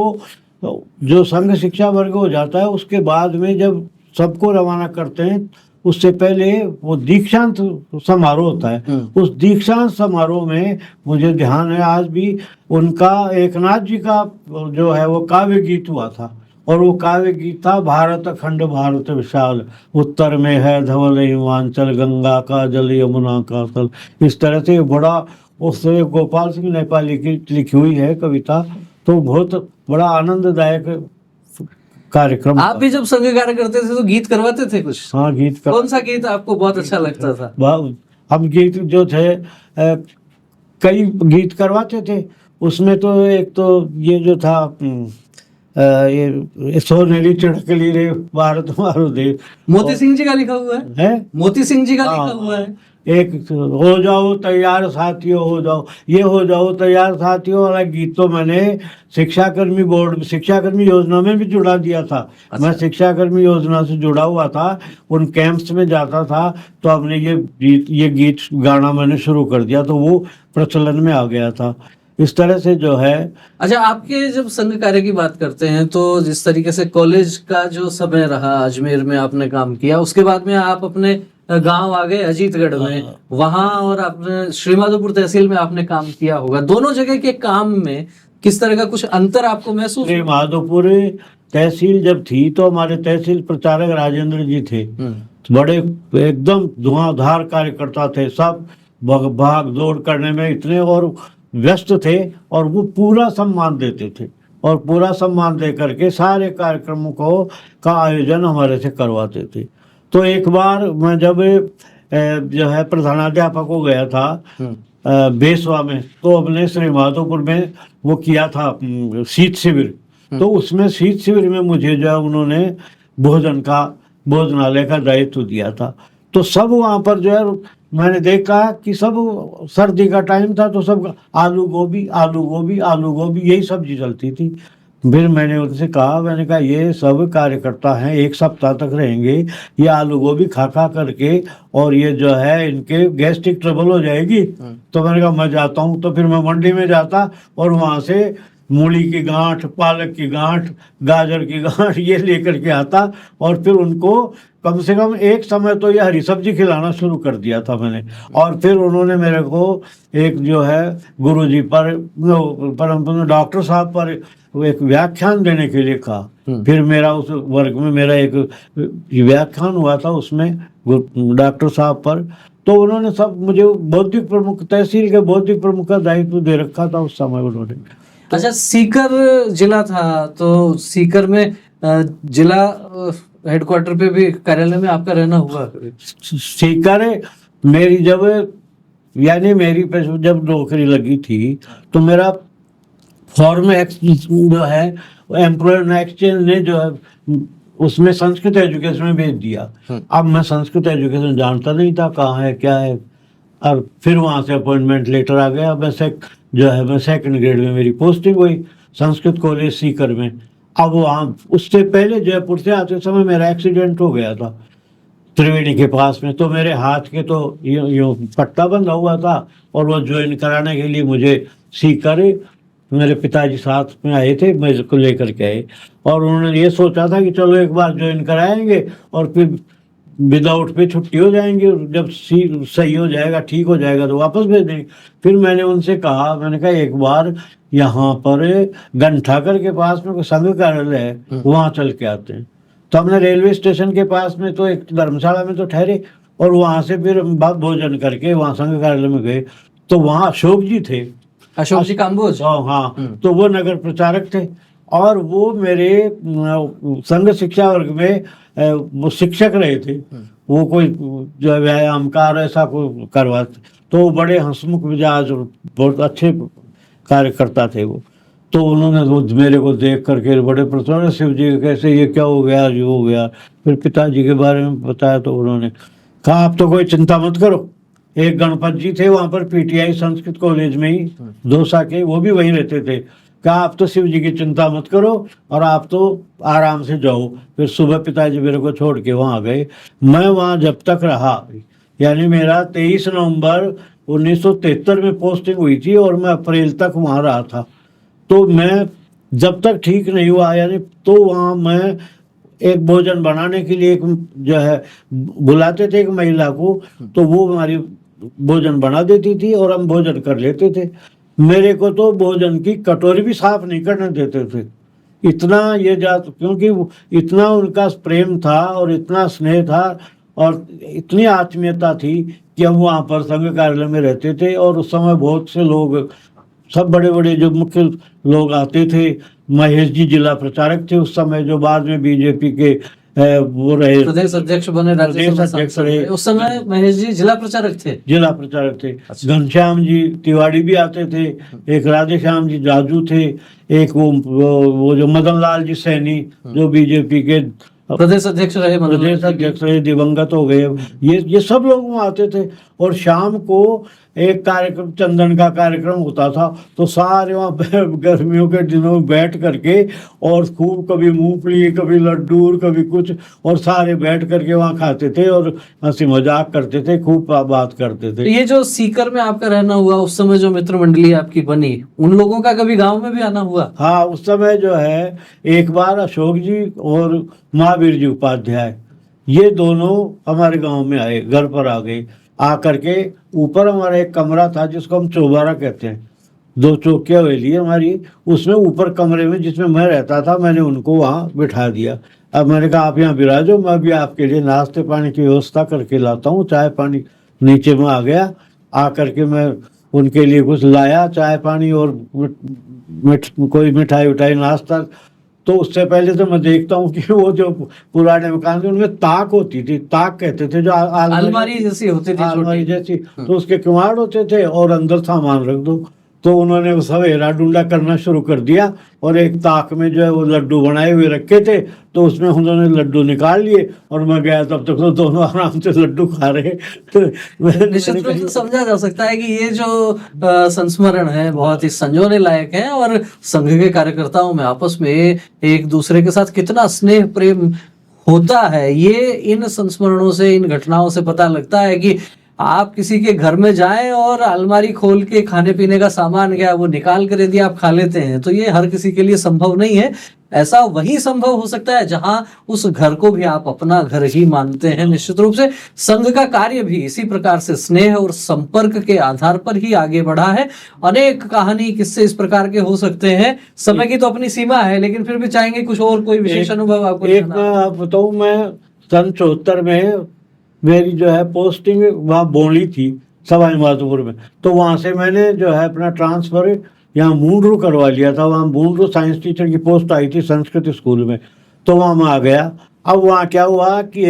जो संघ शिक्षा वर्ग हो जाता है उसके बाद में जब सबको रवाना करते हैं उससे पहले वो दीक्षांत समारोह होता है। उस दीक्षांत समारोह में मुझे ध्यान है आज भी, उनका एकनाथ जी का जो है वो काव्य गीत हुआ था, और वो काव्य गीत था भारत अखंड भारत विशाल, उत्तर में है धवल हिमांचल, गंगा का जल यमुना का तल। इस तरह से बड़ा, उस गोपाल सिंह नेपाली की लिखी हुई है कविता, तो बहुत बड़ा आनंददायक कार्यक्रम आप था। भी जब संघ कार्य करते थे तो गीत करवाते थे कुछ? हाँ, गीत का कौन सा गीत आपको बहुत अच्छा लगता था? हम गीत जो थे कई गीत करवाते थे। उसमें तो एक तो ये जो था ये सोनेली चिड़कली रे भारत मारो देव, मोती सिंह जी का लिखा हुआ है? मोती सिंह जी का लिखा हुआ है। एक हो जाओ तैयार साथियों, हो जाओ, ये हो जाओ तैयार साथियों वाला गीत तो मैंने शिक्षाकर्मी बोर्ड, शिक्षाकर्मी योजना में भी जुड़ा दिया था। अच्छा। मैं शिक्षाकर्मी योजना से जुड़ा हुआ था, उन कैंप्स में जाता था, तो हमने ये गीत गाना मैंने शुरू कर दिया, तो वो प्रचलन में आ गया था। इस तरह से जो है। अच्छा, आपके जब संघ कार्य की बात करते हैं तो जिस तरीके से कॉलेज का जो समय रहा, अजमेर में आपने काम किया, उसके बाद में आप अपने गांव आ गए अजीतगढ़ में, वहां और आपने श्रीमाधोपुर तहसील में आपने काम किया होगा। दोनों जगह के काम में किस तरह का कुछ अंतर आपको महसूस? श्रीमाधोपुर तहसील जब थी तो हमारे तहसील प्रचारक राजेंद्र जी थे, बड़े एकदम धुआंधार कार्यकर्ता थे, सब भाग दौड़ करने में इतने और व्यस्त थे, और वो पूरा सम्मान देते थे, और पूरा सम्मान दे करके सारे कार्यक्रमों का आयोजन हमारे से करवाते थे। तो एक बार मैं जब जो है प्रधानाध्यापक हो गया था बेसवा में, तो अपने श्रीमाधोपुर में वो किया था शीत शिविर, तो उसमें शीत शिविर में मुझे जो है उन्होंने भोजनालय का दायित्व दिया था। तो सब वहाँ पर जो है मैंने देखा कि सब सर्दी का टाइम था, तो सब आलू गोभी आलू गोभी आलू गोभी यही सब्जी चलती थी। फिर मैंने उनसे कहा, मैंने कहा ये सब कार्यकर्ता हैं, एक सप्ताह तक रहेंगे, ये आलू गोभी खा खा करके, और ये जो है इनके गैस्ट्रिक ट्रबल हो जाएगी। तो मैंने कहा मैं जाता हूँ। तो फिर मैं मंडी में जाता और वहाँ से मूली की गांठ, पालक की गांठ, गाजर की गांठ ये लेकर के आता, और फिर उनको कम से कम एक समय तो ये हरी सब्जी खिलाना शुरू कर दिया था मैंने। और फिर उन्होंने मेरे को एक जो है गुरुजी पर, परम डॉक्टर साहब पर एक व्याख्यान देने के लिए कहा। फिर मेरा उस वर्ग में मेरा एक व्याख्यान हुआ था, उसमें डॉक्टर साहब पर। तो उन्होंने सब मुझे बौद्धिक प्रमुख, तहसील के बौद्धिक प्रमुख का दायित्व दे रखा था उस समय उन्होंने। अच्छा, सीकर जिला था, तो सीकर में जिला हेडक्वार्टर पे भी, कार्यालय में आपका रहना हुआ? सीकर मेरी जब नौकरी लगी थी तो मेरा फॉर्म जो है एम्प्लॉयर एक्सचेंज ने जो है उसमें संस्कृत एजुकेशन में भेज दिया। अब मैं संस्कृत एजुकेशन जानता नहीं था कहाँ है क्या है, और फिर वहाँ से अपॉइंटमेंट लेटर आ गया। मैं सेकंड ग्रेड में मेरी पोस्टिंग हुई संस्कृत कॉलेज सीकर में। अब वहाँ उससे पहले जयपुर से आते समय मेरा एक्सीडेंट हो गया था त्रिवेणी के पास में, तो मेरे हाथ के तो यूँ पट्टा बंधा हुआ था, और वो ज्वाइन कराने के लिए मुझे सीकर मेरे पिताजी साथ में आए थे, मैं इसको लेकर के आए, और उन्होंने ये सोचा था कि चलो एक बार ज्वाइन कराएंगे और फिर विदाउट पे छुट्टी हो जाएंगे, जब सही हो जाएगा, ठीक हो जाएगा तो वापस भेज देंगे। फिर मैंने उनसे कहा, मैंने कहा एक बार यहाँ पर गंठाकर के पास में कोई संघ कार्यालय है, वहाँ चल के आते हैं। तो हमने रेलवे स्टेशन के पास में तो एक धर्मशाला में तो ठहरे, और वहाँ से फिर भोजन करके वहाँ संघ कार्यालय में गए। तो वहाँ अशोक जी थे, अशोक जी काम्बोज। हाँ, तो वो नगर प्रचारक थे, और वो मेरे संघ शिक्षा वर्ग में वो शिक्षक रहे थे। वो कोई जो व्यायामकार ऐसा कोई करवाते, तो बड़े हंसमुख मिजाज, बहुत अच्छे कार्यकर्ता थे वो। तो उन्होंने वो मेरे को देख करके बड़े प्रसन्न, शिव जी कैसे, ये क्या हो गया, जो हो गया। फिर पिताजी के बारे में बताया तो उन्होंने कहा आप तो कोई चिंता मत करो। एक गणपत जी थे वहाँ पर पीटीआई संस्कृत कॉलेज में ही, दौसा के, वो भी वहीं रहते थे। क्या आप तो शिव जी की चिंता मत करो और आप तो आराम से जाओ। फिर सुबह पिताजी मेरे को छोड़ के वहाँ आ गए। मैं वहाँ जब तक रहा, यानी मेरा 23 नवंबर 1973 में पोस्टिंग हुई थी और मैं अप्रैल तक वहाँ रहा था। तो मैं जब तक ठीक नहीं हुआ, यानी तो वहाँ मैं एक भोजन बनाने के लिए एक जो है बुलाते थे एक महिला को, तो वो हमारी भोजन बना देती थी और हम भोजन कर लेते थे। मेरे को तो भोजन की कटोरी भी साफ नहीं करने देते थे, इतना ये जात, क्योंकि इतना उनका प्रेम था और इतना स्नेह था और इतनी आत्मीयता थी कि हम वहाँ पर संघ कार्यालय में रहते थे। और उस समय बहुत से लोग, सब बड़े बड़े जो मुख्य लोग आते थे। महेश जी जिला प्रचारक थे उस समय, जो बाद में बीजेपी के वो रहे, प्रदेश अध्यक्ष बने, प्रदेश अध्यक्ष रहे। उस समय महेश जी जिला प्रचारक थे। जिला प्रचारक थे। घनश्याम जी तिवारी भी आते थे, एक राधे श्याम जी जाजू थे, एक वो जो मदन लाल जी सैनी जो बीजेपी के प्रदेश अध्यक्ष रहे, प्रदेश अध्यक्ष रहे, दिवंगत हो गए। ये सब लोग वहाँ आते थे। और शाम को एक कार्यक्रम, चंदन का कार्यक्रम होता था, तो सारे वहाँ गर्मियों के दिनों में बैठ करके और खूब कभी मूंगफली, कभी लड्डू, कभी कुछ, और सारे बैठ करके वहाँ खाते थे और हंसी मजाक करते थे, खूब बात करते थे। ये जो सीकर में आपका रहना हुआ, उस समय जो मित्र मंडली आपकी बनी, उन लोगों का कभी गांव में भी आना हुआ? हाँ, उस समय जो है एक बार अशोक जी और महावीर जी उपाध्याय, ये दोनों हमारे गांव में आए, घर पर आ गए। आकर के ऊपर हमारा एक कमरा था जिसको हम चौबारा कहते हैं, 2 चौकियां हवेली हमारी, उसमें ऊपर कमरे में जिसमें मैं रहता था, मैंने उनको वहाँ बिठा दिया। अब मैंने कहा आप यहाँ बिराजो, मैं भी आपके लिए नाश्ते पानी की व्यवस्था करके लाता हूँ। चाय पानी, नीचे में आ गया, आकर के मैं उनके लिए कुछ लाया, चाय पानी और कोई मिठाई उठाई नाश्ता। तो उससे पहले तो मैं देखता हूँ कि वो जो पुराने मकान थे उनमें ताक होती थी, ताक कहते थे, जो अलमारी जैसी होती थी, अलमारी जैसी, तो उसके किवाड़ होते थे और अंदर सामान रख दो। तो उन्होंने सब हेरा डूंडा करना शुरू कर दिया और एक ताक में जो है वो लड्डू बनाए हुए रखे थे, तो उसमें उन्होंने लड्डू निकाल लिए और मैं गया तब तक तो दोनों आराम से लड्डू खा रहे। निश्चित रूप से समझा जा सकता है कि ये जो संस्मरण है बहुत ही संजोने लायक है और संघ के कार्यकर्ताओं में आपस में एक दूसरे के साथ कितना स्नेह प्रेम होता है, ये इन संस्मरणों से, इन घटनाओं से पता लगता है कि आप किसी के घर में जाएं और अलमारी खोल के खाने पीने का सामान क्या वो निकाल कर यदि आप खा लेते हैं, तो ये हर किसी के लिए संभव नहीं है। ऐसा वही संभव हो सकता है जहां उस घर को भी आप अपना घर ही मानते हैं। निश्चित रूप से संघ का कार्य भी इसी प्रकार से स्नेह और संपर्क के आधार पर ही आगे बढ़ा है। अनेक कहानी किस्से इस प्रकार के हो सकते हैं, समय की तो अपनी सीमा है, लेकिन फिर भी चाहेंगे कुछ और कोई विशेष अनुभव आपको? एक मैं बताऊं, मैं सन 74 में मेरी जो है पोस्टिंग वहाँ बोली थी सवाई माधोपुर में, तो वहाँ से मैंने जो है अपना ट्रांसफ़र यहाँ मूंडरू करवा लिया था। वहाँ मूंडरू साइंस टीचर की पोस्ट आई थी संस्कृत स्कूल में, तो वहाँ मैं आ गया। अब वहाँ क्या हुआ कि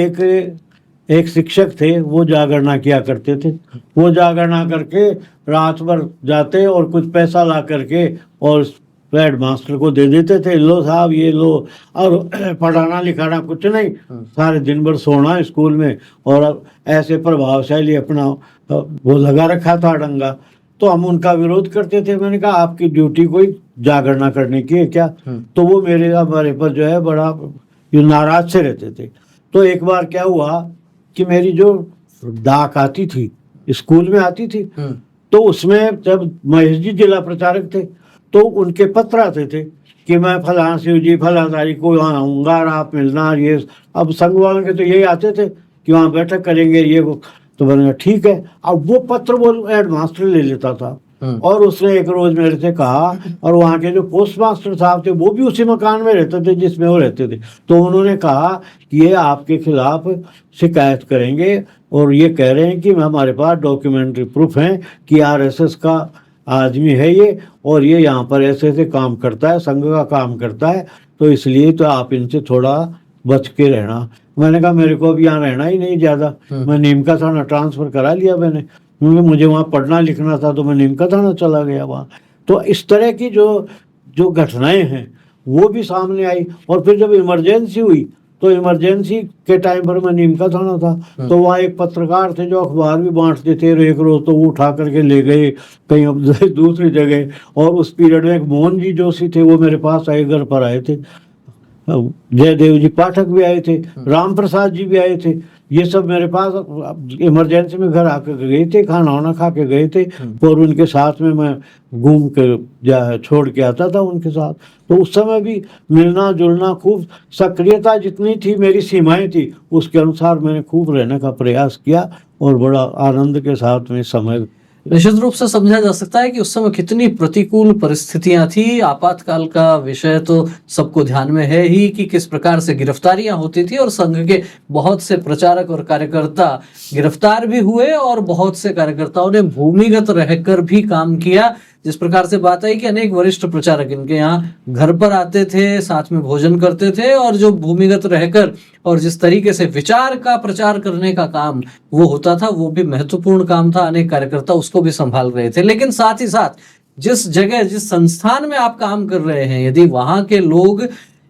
एक शिक्षक थे, वो जागरणा किया करते थे। वो जागरणा करके रात भर जाते और कुछ पैसा ला करके और हेड मास्टर को दे देते थे, लो साहब ये लो, और पढ़ाना लिखाना कुछ नहीं, सारे दिन भर सोना स्कूल में। और ऐसे प्रभावशाली अपना वो लगा रखा था डंगा। तो हम उनका विरोध करते थे। मैंने कहा आपकी ड्यूटी कोई जागरणा करने की है क्या? तो वो हमारे पर जो है बड़ा नाराज से रहते थे। तो एक बार क्या हुआ कि मेरी जो डाक आती थी, स्कूल में आती थी, तो उसमें जब महेश जी जिला प्रचारक थे तो उनके पत्र आते थे कि मैं फलां शिव जी फलां तारीख को वहाँ आऊँगा और आप मिलना। ये अब संघ वालों के तो यही आते थे कि वहाँ बैठक करेंगे ये वो। तो मैंने कहा ठीक है। अब वो पत्र वो हेड मास्टर ले लेता था और उसने एक रोज मेरे से कहा, और वहाँ के जो पोस्ट मास्टर साहब थे वो भी उसी मकान में रहते थे जिसमें वो रहते थे, तो उन्होंने कहा कि ये आपके खिलाफ शिकायत करेंगे और ये कह रहे हैं कि हमारे पास डॉक्यूमेंट्री प्रूफ हैं कि RSS का आदमी है ये, और ये यहाँ पर ऐसे ऐसे काम करता है, संघ का काम करता है, तो इसलिए तो आप इनसे थोड़ा बच के रहना। मैंने कहा मेरे को अब यहाँ रहना ही नहीं ज़्यादा, मैं नीम का थाना ट्रांसफ़र करा लिया मैंने, क्योंकि मुझे वहाँ पढ़ना लिखना था, तो मैं नीम का थाना चला गया वहाँ। तो इस तरह की जो घटनाएं हैं वो भी सामने आई। और फिर जब इमरजेंसी हुई तो इमरजेंसी के टाइम पर मैं नीम का थाना था, तो वहाँ एक पत्रकार थे जो अखबार भी बांटते थे, और एक रोज तो वो उठा करके ले गए कहीं दूसरी जगह। और उस पीरियड में एक मोहन जी जोशी थे, वो मेरे पास आए, घर पर आए थे। जयदेव जी पाठक भी आए थे, राम प्रसाद जी भी आए थे। ये सब मेरे पास इमरजेंसी में घर आके गए थे, खाना वाना खा के गए थे, और उनके साथ में मैं घूम के छोड़ के आता था उनके साथ। तो उस समय भी मिलना जुलना, खूब सक्रियता जितनी थी, मेरी सीमाएं थी, उसके अनुसार मैंने खूब रहने का प्रयास किया और बड़ा आनंद के साथ में समय। निश्चित रूप से समझा जा सकता है कि उस समय कितनी प्रतिकूल परिस्थितियां थी। आपातकाल का विषय तो सबको ध्यान में है ही कि किस प्रकार से गिरफ्तारियां होती थी, और संघ के बहुत से प्रचारक और कार्यकर्ता गिरफ्तार भी हुए, और बहुत से कार्यकर्ताओं ने भूमिगत रहकर भी काम किया। जिस प्रकार से बात आई कि अनेक वरिष्ठ प्रचारक इनके यहाँ घर पर आते थे, साथ में भोजन करते थे, और जो भूमिगत रहकर और जिस तरीके से विचार का प्रचार करने का काम वो होता था, वो भी महत्वपूर्ण काम था। अनेक कार्यकर्ता उसको भी संभाल रहे थे। लेकिन साथ ही साथ जिस जगह, जिस संस्थान में आप काम कर रहे हैं, यदि वहां के लोग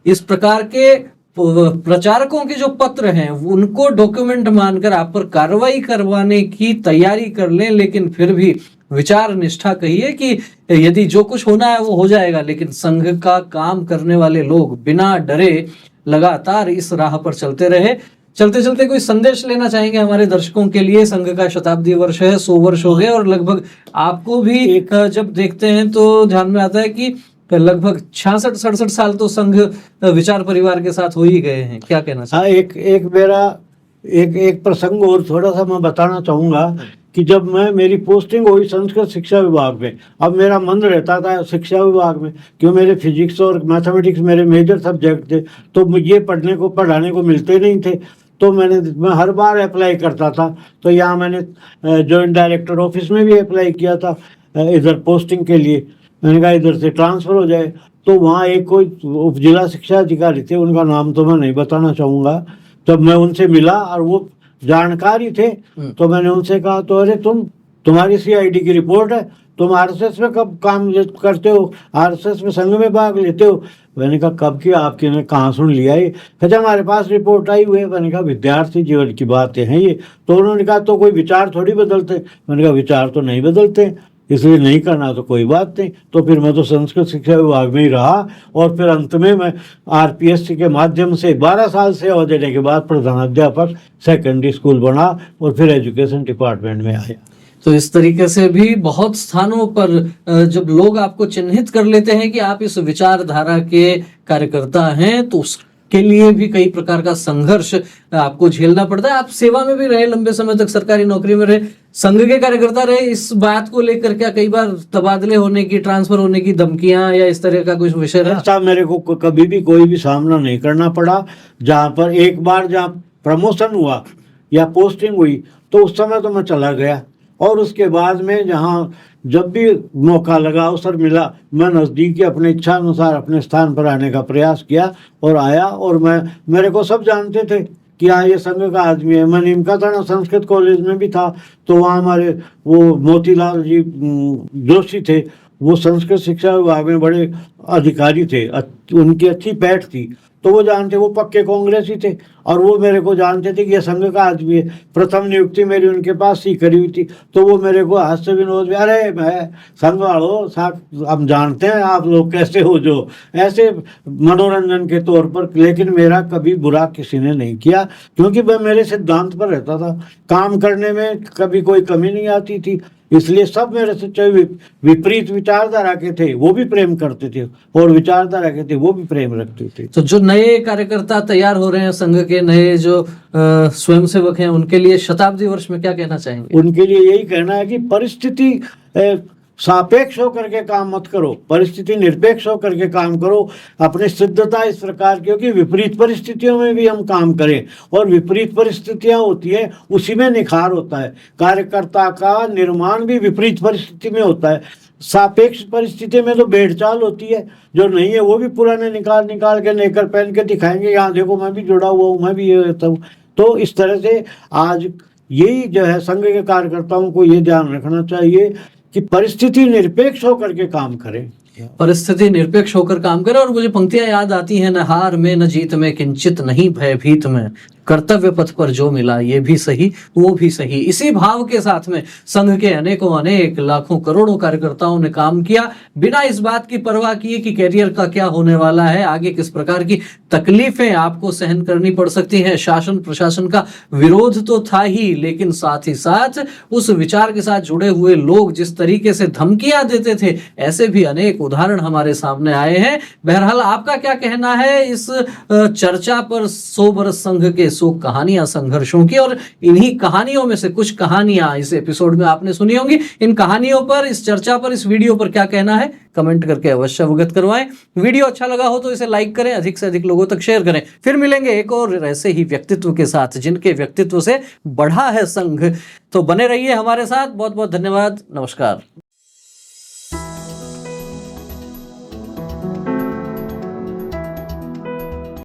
इस प्रकार के प्रचारकों के जो पत्र हैं उनको डॉक्यूमेंट मानकर आप पर कार्रवाई करवाने की तैयारी कर लें, लेकिन फिर भी विचार निष्ठा कहिए कि यदि जो कुछ होना है वो हो जाएगा, लेकिन संघ का काम करने वाले लोग बिना डरे लगातार इस राह पर चलते रहे। चलते चलते कोई संदेश लेना चाहेंगे हमारे दर्शकों के लिए? संघ का शताब्दी वर्ष है, 100 वर्ष हो गए, और लगभग आपको भी जब देखते हैं तो ध्यान में आता है कि लगभग 66-67 साल तो संघ विचार परिवार के साथ हो ही गए हैं। क्या कहना चाहिए? एक मेरा एक प्रसंग और थोड़ा सा मैं बताना चाहूंगा कि जब मेरी पोस्टिंग हुई संस्कृत शिक्षा विभाग में, अब मेरा मन रहता था शिक्षा विभाग में, क्यों मेरे फिजिक्स और मैथमेटिक्स मेरे मेजर सब्जेक्ट थे, तो ये पढ़ाने को मिलते नहीं थे। तो मैं हर बार अप्लाई करता था। तो यहाँ मैंने जॉइंट डायरेक्टर ऑफिस में भी अप्लाई किया था इधर पोस्टिंग के लिए। मैंने कहा इधर से ट्रांसफ़र हो जाए। तो वहाँ एक कोई उप जिला शिक्षा अधिकारी थे, उनका नाम तो मैं नहीं बताना चाहूँगा। जब मैं उनसे मिला और वो जानकारी थे, तो मैंने उनसे कहा, तो अरे तुम्हारी सीआईडी की रिपोर्ट है, तुम आरएसएस में कब काम करते हो, आरएसएस में संघ में भाग लेते हो? मैंने कहा कब की आपकी, ने कहाँ सुन लिया ये? कहते हमारे पास रिपोर्ट आई हुई है। मैंने कहा विद्यार्थी जीवन की बातें हैं ये। तो उन्होंने कहा तो कोई विचार थोड़ी बदलते। मैंने कहा विचार तो नहीं बदलते, इसलिए नहीं करना तो कोई बात नहीं। तो फिर मैं तो संस्कृत शिक्षा विभाग में ही रहा, और फिर अंत में मैं आरपीएससी के माध्यम से 12 साल सेवा देने के बाद प्रधानाध्यापक सेकेंडरी स्कूल बना, और फिर एजुकेशन डिपार्टमेंट में आया। तो इस तरीके से भी बहुत स्थानों पर जब लोग आपको चिन्हित कर लेते हैं कि आप इस विचारधारा के कार्यकर्ता हैं, तो उसके लिए भी कई प्रकार का संघर्ष आपको झेलना पड़ता है। आप सेवा में भी रहे, लंबे समय तक सरकारी नौकरी में रहे, संघ के कार्यकर्ता रहे। इस बात को लेकर क्या कई बार तबादले होने की, ट्रांसफर होने की धमकियां या इस तरह का कुछ विषय रहा? ऐसा मेरे को कभी भी कोई भी सामना नहीं करना पड़ा। जहाँ पर एक बार जहाँ प्रमोशन हुआ या पोस्टिंग हुई, तो उस समय तो मैं चला गया, और उसके बाद में जहाँ जब भी मौका लगा, अवसर मिला, मैं नज़दीकी अपने इच्छा अनुसार अपने स्थान पर आने का प्रयास किया और आया। और मेरे को सब जानते थे कि हाँ ये संघ का आदमी है। मैं नीमका थाना संस्कृत कॉलेज में भी था, तो वहाँ हमारे वो मोतीलाल जी जोशी थे, वो संस्कृत शिक्षा विभाग में बड़े अधिकारी थे, उनकी अच्छी पैठ थी, तो वो जानते, वो पक्के कांग्रेसी थे, और वो मेरे को जानते थे कि ये संघ का आदमी है। प्रथम नियुक्ति मेरी उनके पास ही करी हुई थी, तो वो मेरे को हास्य विनोद में, अरे मैं संघ वालों साहब, हम जानते हैं आप लोग कैसे हो, जो ऐसे मनोरंजन के तौर पर। लेकिन मेरा कभी बुरा किसी ने नहीं किया, क्योंकि मैं मेरे सिद्धांत पर रहता था, काम करने में कभी कोई कमी नहीं आती थी। इसलिए सब मेरे से, चाहे विपरीत विचारधारा के थे वो भी प्रेम करते थे, और विचारधारा के थे वो भी प्रेम रखते थे। तो जो नए कार्यकर्ता तैयार हो रहे हैं, संघ के नए जो स्वयंसेवक हैं, उनके लिए शताब्दी वर्ष में क्या कहना चाहेंगे? उनके लिए यही कहना है कि परिस्थिति सापेक्ष होकर के काम मत करो, परिस्थिति निरपेक्ष होकर के काम करो। अपनी सिद्धता इस प्रकार की हो कि विपरीत परिस्थितियों में भी हम काम करें, और विपरीत परिस्थितियां होती है उसी में निखार होता है। कार्यकर्ता का निर्माण भी विपरीत परिस्थिति में होता है। सापेक्ष परिस्थिति में तो भेड़चाल होती है, जो नहीं है वो भी पुराने निकाल के नेकर पहन के दिखाएंगे, यहाँ देखो मैं भी जुड़ा हुआ हूँ, मैं भी ये रहता हूँ। तो इस तरह से आज यही जो है संघ के कार्यकर्ताओं को ये ध्यान रखना चाहिए कि परिस्थिति निरपेक्ष होकर के काम करें। परिस्थिति निरपेक्ष होकर काम करे। और मुझे पंक्तियां याद आती हैं, न हार में न जीत में किंचित नहीं भयभीत में, कर्तव्य पथ पर जो मिला ये भी सही वो भी सही। इसी भाव के साथ में संघ के अनेकों अनेक लाखों करोड़ों कार्यकर्ताओं ने काम किया, बिना इस बात की परवाह किए कि कैरियर का क्या होने वाला है, आगे किस प्रकार की तकलीफें आपको सहन करनी पड़ सकती हैं। शासन प्रशासन का विरोध तो था ही, लेकिन साथ ही साथ उस विचार के साथ जुड़े हुए लोग जिस तरीके से धमकियां देते थे, ऐसे भी अनेक उदाहरण हमारे सामने आए हैं। बहरहाल आपका क्या कहना है इस चर्चा पर, 100 बरस संघ के 100 कहानियां संघर्षों की, और इन्हीं कहानियों में से कुछ कहानियां इस एपिसोड में आपने सुनी होंगी। इन कहानियों पर, इस चर्चा पर, इस वीडियो पर क्या कहना है कमेंट करके अवश्य अवगत करवाएं। वीडियो अच्छा लगा हो तो इसे लाइक करें, अधिक से अधिक लोगों तक शेयर करें। फिर मिलेंगे एक और ऐसे ही व्यक्तित्व के साथ जिनके व्यक्तित्व से बढ़ा है संघ। तो बने रहिए हमारे साथ। बहुत बहुत धन्यवाद। नमस्कार।